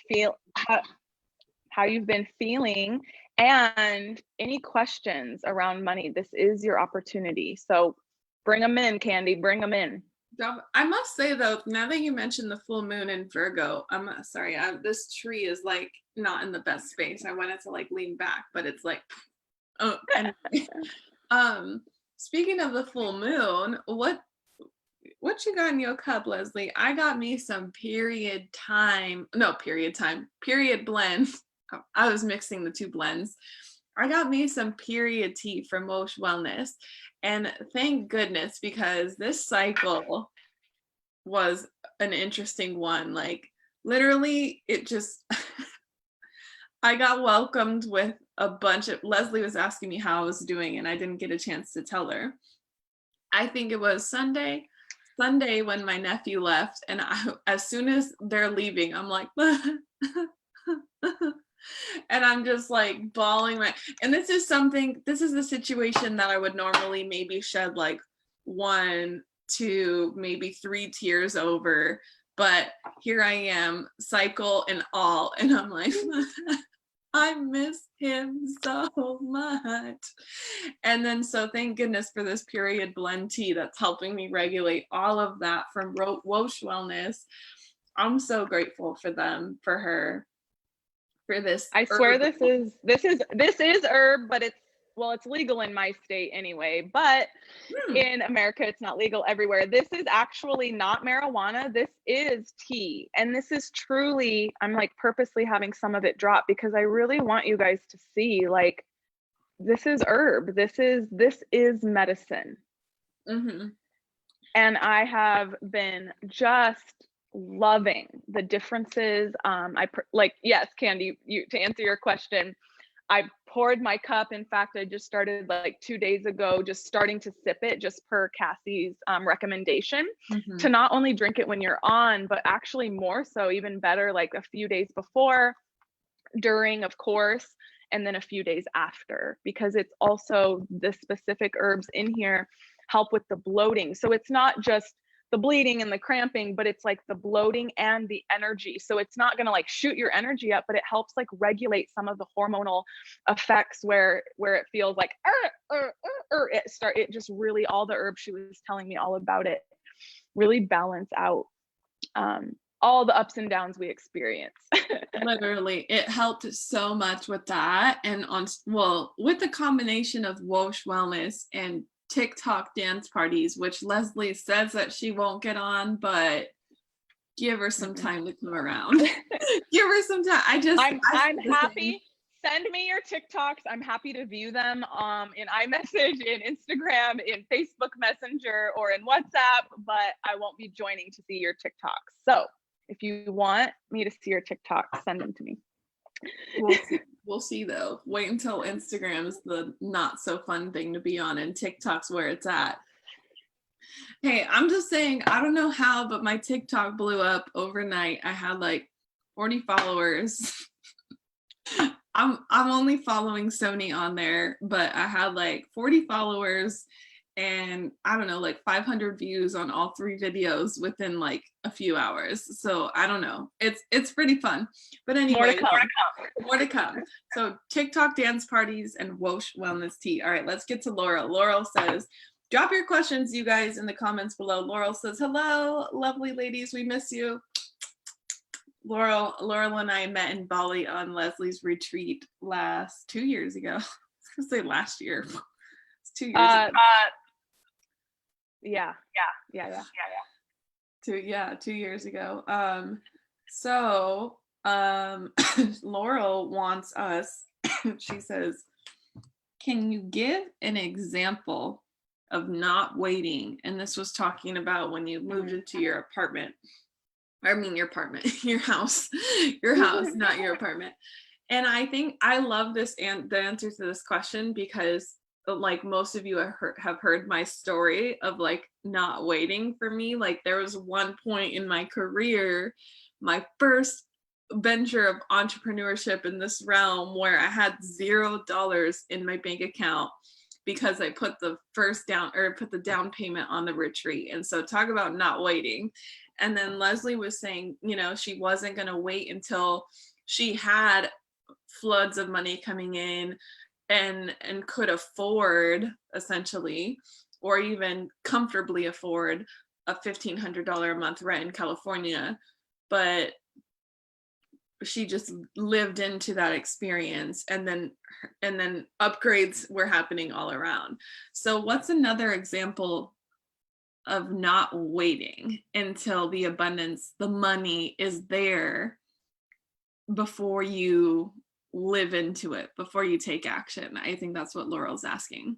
how you've been feeling, and any questions around money. This is your opportunity. So bring them in, Candy. Bring them in. I must say though, now that you mentioned the full moon in Virgo, I'm sorry, this tree is like not in the best space. I wanted to like lean back, but it's like, oh, anyway. Speaking of the full moon, what you got in your cup, Leslie? I got me some period blends. I was mixing the two blends. I got me some period tea from Wosh Wellness. And thank goodness, because this cycle was an interesting one. Like literally it just, I got welcomed with a bunch of, Leslie was asking me how I was doing and I didn't get a chance to tell her. I think it was Sunday when my nephew left, and as soon as they're leaving, I'm like, and I'm just like bawling and this is the situation that I would normally maybe shed like 1, 2, maybe 3 tears over, but here I am, cycle and all, and I'm like, I miss him so much. And then so thank goodness for this period blend tea that's helping me regulate all of that from Wosh Wellness. I'm so grateful for them, for her, for this. I swear this is herb, but it's legal in my state anyway, but in America it's not legal everywhere. This is actually not marijuana. This is tea. And this is truly, I'm like purposely having some of it drop because I really want you guys to see, like, this is herb. This is medicine. And I have been just loving the differences. Yes, Candy, to answer your question, I poured my cup. In fact, I just started like 2 days ago, just starting to sip it, just per Cassie's recommendation, to not only drink it when you're on, but actually more so, even better, like a few days before, during, of course, and then a few days after, because it's also the specific herbs in here help with the bloating. So it's not just the bleeding and the cramping, but it's like the bloating and the energy. So it's not going to like shoot your energy up, but it helps like regulate some of the hormonal effects where it feels like it just really, all the herbs she was telling me all about it really balance out all the ups and downs we experience. Literally, it helped so much with that. And with the combination of Wosh Wellness and TikTok dance parties, which Leslie says that she won't get on, but give her some time to come around. Give her some time. I'm happy. Send me your TikToks. I'm happy to view them in iMessage, in Instagram, in Facebook Messenger, or in WhatsApp, but I won't be joining to see your TikToks. So if you want me to see your TikToks, send them to me. We'll see though. Wait until Instagram's the not so fun thing to be on and TikTok's where it's at. Hey, I'm just saying, I don't know how, but my TikTok blew up overnight. I had like 40 followers. I'm only following Sony on there, but I had like 40 followers and I don't know, like 500 views on all 3 videos within like a few hours. So I don't know. It's pretty fun. But anyway, more to come. So TikTok dance parties and Wosh Wellness Tea. All right, let's get to Laurel. Laurel says, drop your questions, you guys, in the comments below. Laurel says, hello, lovely ladies, we miss you. Laurel and I met in Bali on Leslie's retreat 2 years ago. I was gonna say last year. It's 2 years ago. Yeah. 2 years ago. Laurel wants us, she says, can you give an example of not waiting? And this was talking about when you moved into your apartment. I mean, your house, not your apartment. And I think I love this and the answer to this question because like most of you have heard my story of like not waiting for me. Like there was one point in my career, my first venture of entrepreneurship in this realm where I had $0 in my bank account because I put the down payment on the retreat. And so talk about not waiting. And then Leslie was saying, she wasn't going to wait until she had floods of money coming in and could afford, essentially, or even comfortably afford a $1,500 a month rent in California. But she just lived into that experience, and then upgrades were happening all around. So what's another example of not waiting until the abundance, the money is there before you live into it, before you take action? I think that's what Laurel's asking.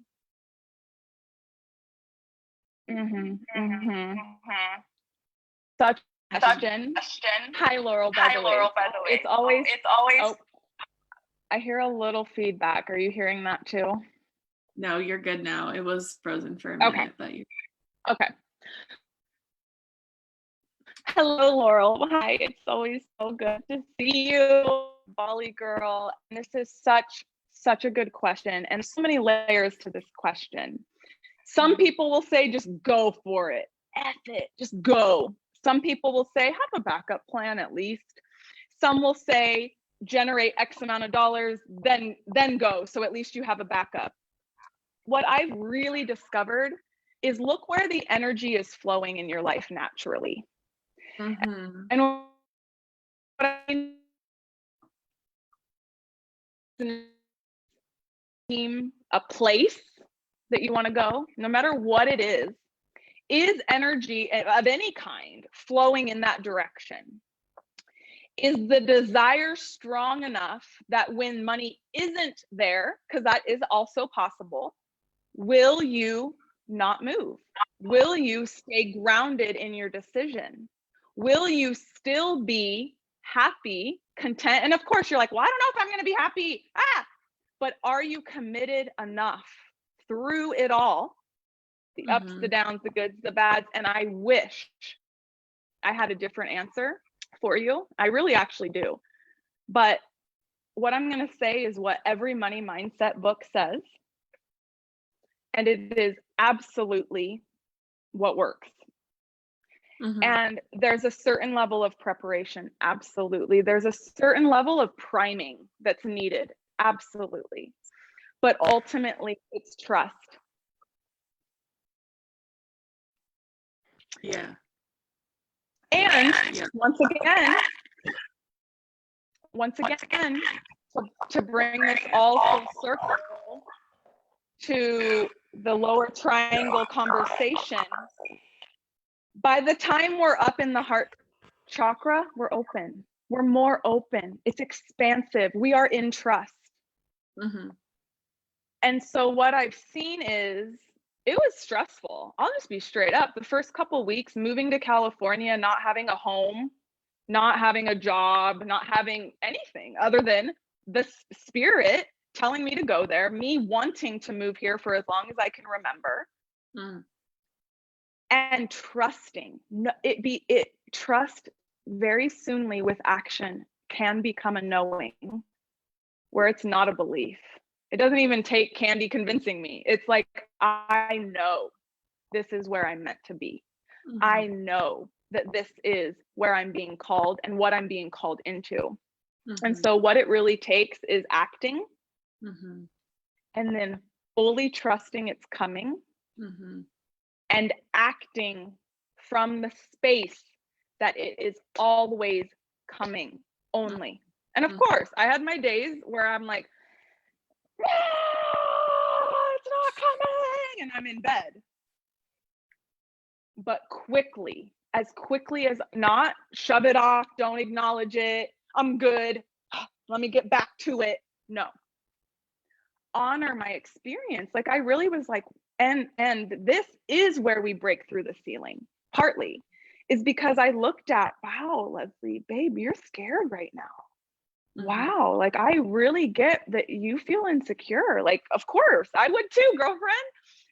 Such a question. Hi, Laurel, by the way. It's always. Oh, I hear a little feedback. Are you hearing that too? No, you're good now. It was frozen for a minute, but you. Okay. Hello, Laurel. Hi. It's always so good to see you, Bali girl. And this is such a good question, and so many layers to this question. Some people will say, just go for it. F it, just go. Some people will say, have a backup plan at least. Some will say, generate X amount of dollars, then go. So at least you have a backup. What I've really discovered is look where the energy is flowing in your life naturally. Mm-hmm. And what I mean, a place that you want to go, no matter what it is energy of any kind flowing in that direction? Is the desire strong enough that when money isn't there, because that is also possible, will you not move? Will you stay grounded in your decision? Will you still be happy, content? And of course you're like, well, I don't know if I'm going to be happy. But are you committed enough through it all? The ups, the downs, the goods, the bads. And I wish I had a different answer for you. I really actually do. But what I'm going to say is what every money mindset book says. And it is absolutely what works. Mhm. And there's a certain level of preparation. Absolutely. There's a certain level of priming that's needed. Absolutely. But ultimately, it's trust. Yeah. And Yeah. once again, to bring this all full circle to the lower triangle conversation, by the time we're up in the heart chakra, we're open. We're more open. It's expansive. We are in trust. Mhm. And so what I've seen is it was stressful. I'll just be straight up. The first couple weeks moving to California, not having a home, not having a job, not having anything other than the spirit telling me to go there, me wanting to move here for as long as I can remember, Mm. and trusting. Trust very soonly with action can become a knowing where it's not a belief. It doesn't even take Candy convincing me. It's like, I know this is where I'm meant to be. Mhm. I know that this is where I'm being called and what I'm being called into. And Mhm. so what it really takes is acting Mhm. and then fully trusting it's coming Mhm. and acting from the space that it is always coming only. And of Mhm. course, I had my days where I'm like, "Ah, it's not coming," and I'm in bed. But as quickly as not, shove it off, don't acknowledge it. I'm good. Let me get back to it. No. Honor my experience. Like I really was like, and this is where we break through the ceiling. Partly is because I looked at, wow, Leslie, babe, you're scared right now. Mhm. Wow, like I really get that you feel insecure. Like, of course, I would too, girlfriend.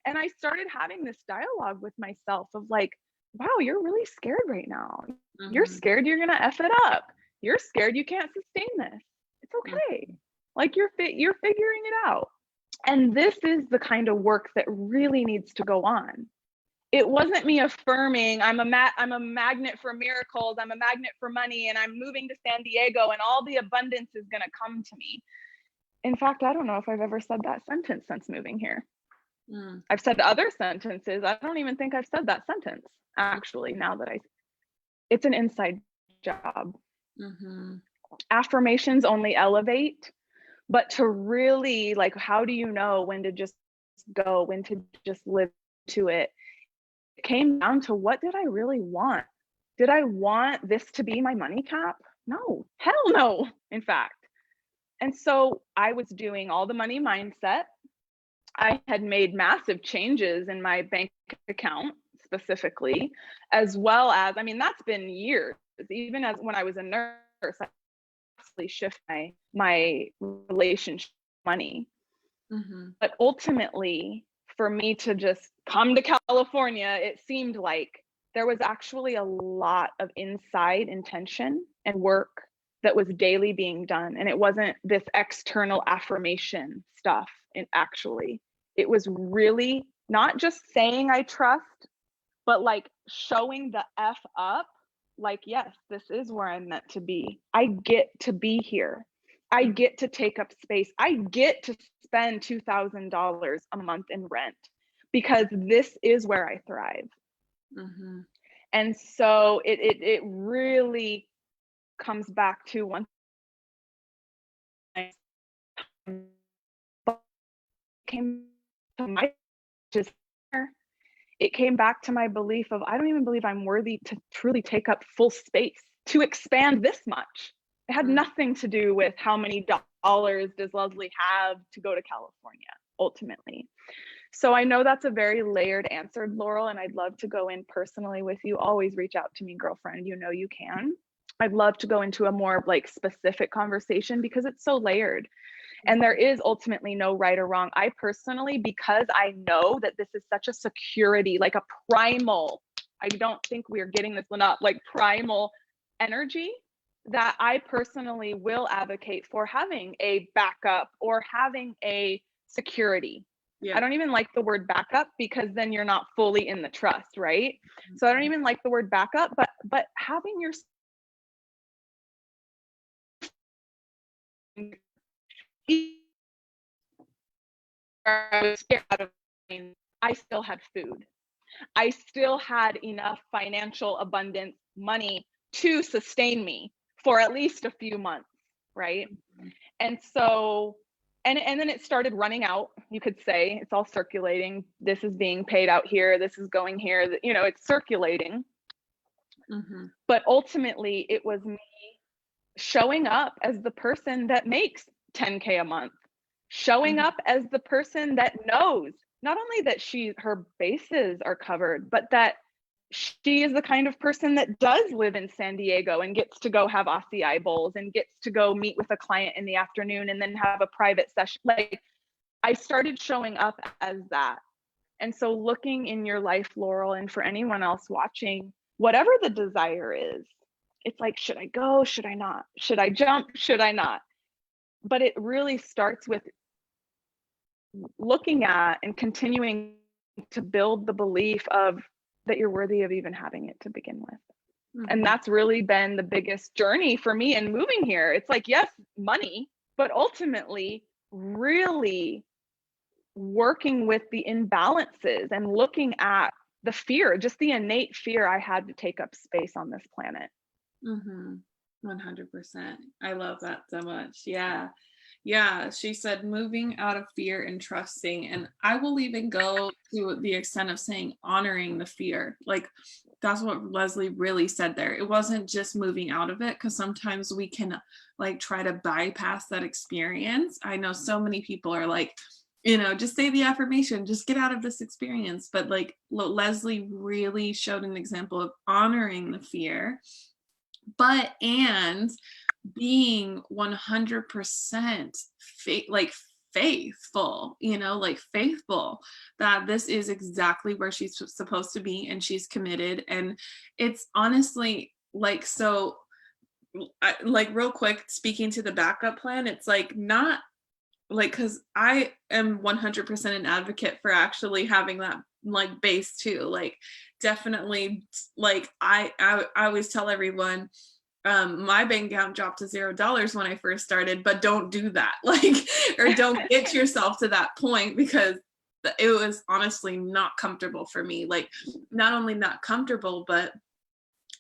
And I started having this dialogue with myself of like, wow, you're really scared right now. You're Mhm. scared you're gonna F it up. You're scared you can't sustain this. It's okay. Like you're figuring it out. And this is the kind of work that really needs to go on. It wasn't me affirming I'm a magnet for miracles, I'm a magnet for money, and I'm moving to San Diego and all the abundance is going to come to me. In fact, I don't know if I've ever said that sentence since moving here. Mm. I've said other sentences. I don't even think I've said that sentence actually now that it's an inside job. Mhm. Affirmations only elevate, but to really like how do you know when to just go, when to just live to it? It came down to what did I really want? Did I want this to be my money cap? No, hell no, in fact. And so I was doing all the money mindset. I had made massive changes in my bank account specifically, as well as, I mean, that's been years. Even as when I was a nurse, I actually shift my relationship with money. Mhm. But ultimately, for me to just come to California, it seemed like there was actually a lot of inside intention and work that was daily being done. And it wasn't this external affirmation stuff. It was really not just saying I trust, but like showing the F up, like, yes, this is where I'm meant to be. I get to be here. I get to take up space. I get to spend $2,000 a month in rent because this is where I thrive. Mhm. And so it really comes back to one thing came to my just it came back to my belief of I don't even believe I'm worthy to truly take up full space to expand this much. It had nothing to do with how many dollars does Leslie have to go to California ultimately. So I know that's a very layered answer, Laurel, and I'd love to go in personally with you. Always reach out to me, girlfriend. You know you can. I'd love to go into a more like specific conversation because it's so layered. And there is ultimately no right or wrong. I personally, because I know that this is such a security, like a primal, I don't think we are getting this one up, like primal energy, that I personally will advocate for having a backup or having a security. Yeah. I don't even like the word backup because then you're not fully in the trust, right? So I don't even like the word backup, but having your I was scared out of I still had food. I still had enough financial abundance, money to sustain me for at least a few months, right? And so and then it started running out, you could say. It's all circulating. This is being paid out here, this is going here, you know, it's circulating. Mm-hmm. But ultimately it was me showing up as the person that makes 10K a month, showing Mm-hmm. up as the person that knows not only that her bases are covered, but that she is the kind of person that does live in San Diego and gets to go have acai bowls and gets to go meet with a client in the afternoon and then have a private session. Like, I started showing up as that. And so looking in your life, Laurel, and for anyone else watching, whatever the desire is, it's like, should I go? Should I not? Should I jump? Should I not? But it really starts with looking at and continuing to build the belief of that you're worthy of even having it to begin with. Mm-hmm. And that's really been the biggest journey for me in moving here. It's like, yes, money, but ultimately really working with the imbalances and looking at the fear, just the innate fear I had to take up space on this planet. Mm-hmm. 100%. I love that so much. Yeah. Yeah. She said moving out of fear and trusting. And I will even go to the extent of saying honoring the fear. Like, that's what Leslie really said there. It wasn't just moving out of it, because sometimes we can like try to bypass that experience. I know so many people are like, you know, just say the affirmation, just get out of this experience. But like Leslie really showed an example of honoring the fear, but and being 100% like faithful, you know, like faithful that this is exactly where she's supposed to be and she's committed. And it's honestly like, so like real quick, speaking to the backup plan, it's like not like, because I am 100% an advocate for actually having that like base too, like definitely, like I always tell everyone, my bank account dropped to $0 when I first started, but don't do that. Like, or don't get yourself to that point, because it was honestly not comfortable for me. Like, not only not comfortable, but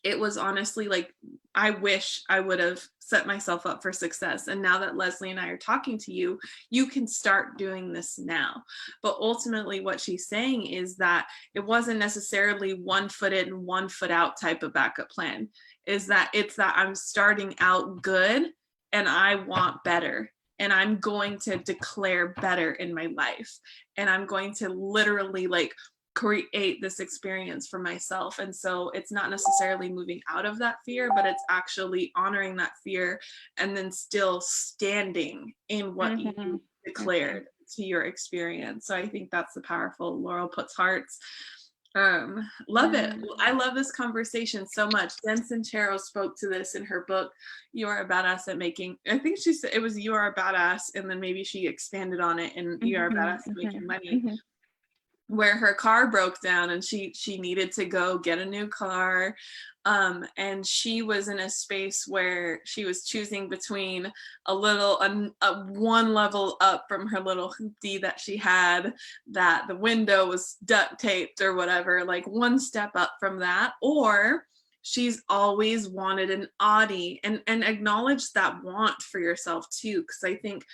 it was honestly like, I wish I would have set myself up for success. And now that Leslie and I are talking to you, you can start doing this now. But ultimately what she's saying is that it wasn't necessarily 1 foot in, 1 foot out type of backup plan. Is that it's that I'm starting out good and I want better. And I'm going to declare better in my life. And I'm going to literally like create this experience for myself. And so it's not necessarily moving out of that fear, but it's actually honoring that fear and then still standing in what you declared to your experience. So I think that's the powerful. Laurel puts hearts. Love it. I love this conversation so much. Jen Sincero spoke to this in her book, You Are a Badass at Making, I think she said it was You Are a Badass, and then maybe she expanded on it in You Are a Badass at Making Money. Where her car broke down and she needed to go get a new car, and she was in a space where she was choosing between a one level up from her little hoopty that she had, that the window was duct taped or whatever, like one step up from that, or she's always wanted an Audi, and acknowledge that want for yourself too, because I think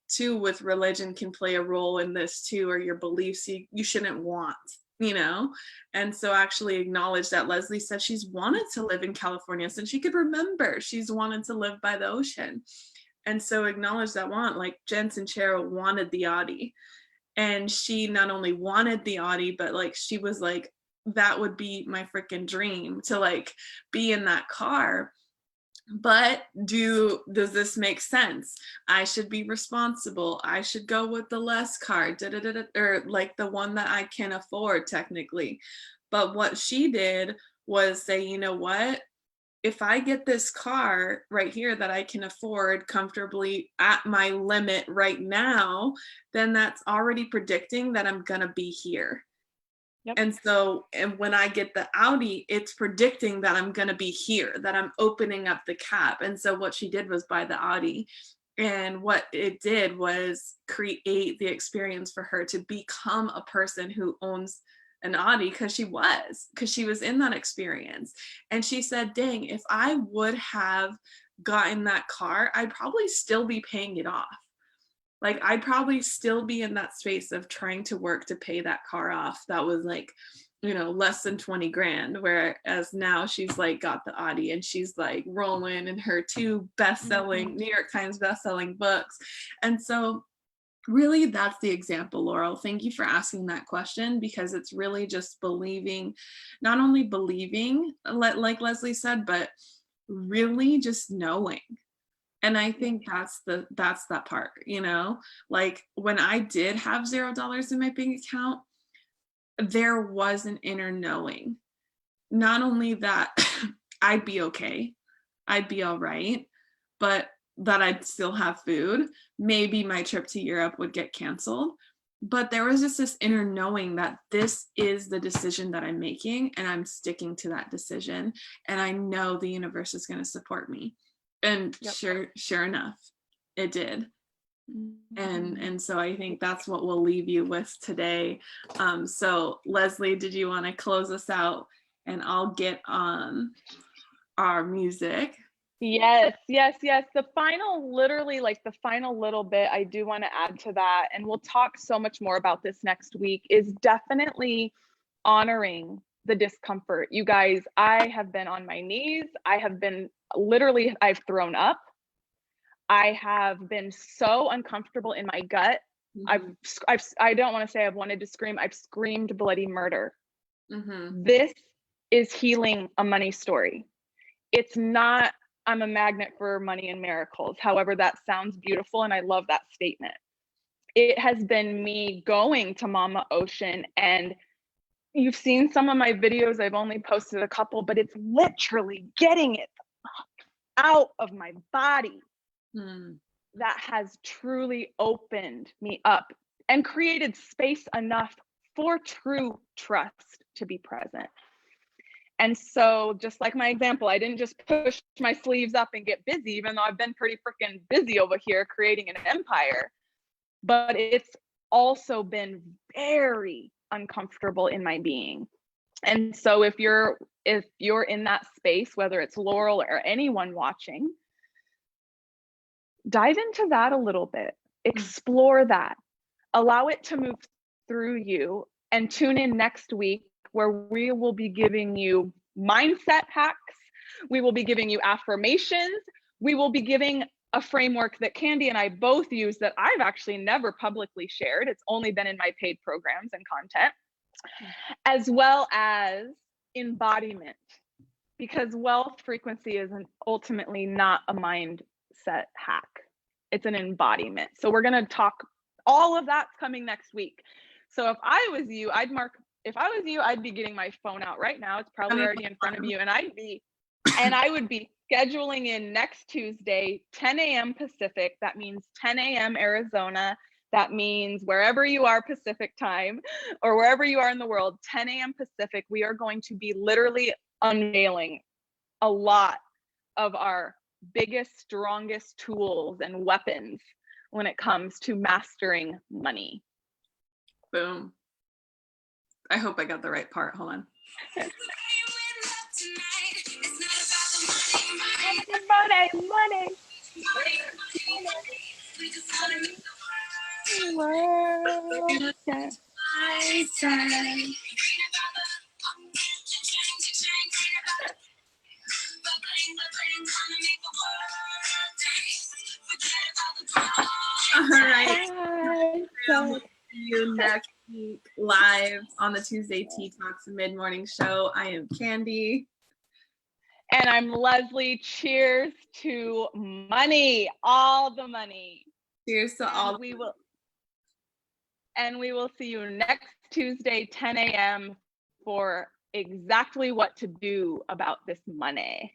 too with religion can play a role in this too, or your beliefs you shouldn't want, you know. And so actually acknowledge that Leslie said she's wanted to live in California since she could remember. She's wanted to live by the ocean, and so acknowledge that want. Like Jen Sincero wanted the Audi, and she not only wanted the Audi, but like she was like, that would be my freaking dream to like be in that car. But does this make sense? I should be responsible. I should go with the less car, or like the one that I can afford technically. But what she did was say, you know what? if I get this car right here that I can afford comfortably at my limit right now, then that's already predicting that I'm gonna be here. Yep. And so, and when I get the Audi, it's predicting that I'm gonna be here, that I'm opening up the cap. And so what she did was buy the Audi. And what it did was create the experience for her to become a person who owns an Audi, because she was in that experience. And she said, dang, if I would have gotten that car, I'd probably still be paying it off. Like, I'd probably still be in that space of trying to work to pay that car off. That was like, less than 20 grand. Whereas now she's like got the Audi and she's like rolling in her two best-selling New York Times best-selling books. And so really that's the example, Laurel. Thank you for asking that question, because it's really just believing, not only believing, like Leslie said, but really just knowing. And I think that's that part, like when I did have $0 in my bank account, there was an inner knowing, not only that I'd be okay, I'd be all right, but that I'd still have food. Maybe my trip to Europe would get canceled, but there was just this inner knowing that this is the decision that I'm making and I'm sticking to that decision. And I know the universe is going to support me. And sure enough, it did. And so I think that's what we'll leave you with today. So Leslie, did you want to close us out, and I'll get on our music? Yes. The final, literally like the final little bit I do want to add to that, and we'll talk so much more about this next week, is definitely honoring the discomfort. You guys, I have been on my knees. I've thrown up. I have been so uncomfortable in my gut. I don't want to say I've wanted to scream. I've screamed bloody murder. This is healing a money story. It's not, I'm a magnet for money and miracles. However, that sounds beautiful, and I love that statement. It has been me going to Mama Ocean, and you've seen some of my videos. I've only posted a couple, but it's literally getting it out of my body that has truly opened me up and created space enough for true trust to be present. And so, just like my example, I didn't just push my sleeves up and get busy, even though I've been pretty freaking busy over here creating an empire. But it's also been very uncomfortable in my being. And so if you're in that space, whether it's Laurel or anyone watching, dive into that a little bit, explore that, allow it to move through you, and tune in next week, where we will be giving you mindset hacks. We will be giving you affirmations. We will be giving a framework that Candy and I both use that I've actually never publicly shared. It's only been in my paid programs and content, as well as embodiment, because wealth frequency is ultimately not a mindset hack. It's an embodiment. So we're going to talk, all of that's coming next week. So if I was you, I'd be getting my phone out right now. It's probably already in front of you. And I would be scheduling in next Tuesday, 10 a.m. Pacific. That means 10 a.m. Arizona. That means wherever you are Pacific time, or wherever you are in the world, 10 a.m. Pacific, we are going to be literally unveiling a lot of our biggest, strongest tools and weapons when it comes to mastering money. Boom. I hope I got the right part. Hold on. Money. All right. See you next week live on the Tuesday Tea Talks Mid-Morning Show. I am Candy. And I'm Leslie. Cheers to money, all the money. Cheers to all. We will see you next Tuesday, 10 a.m. for exactly what to do about this money.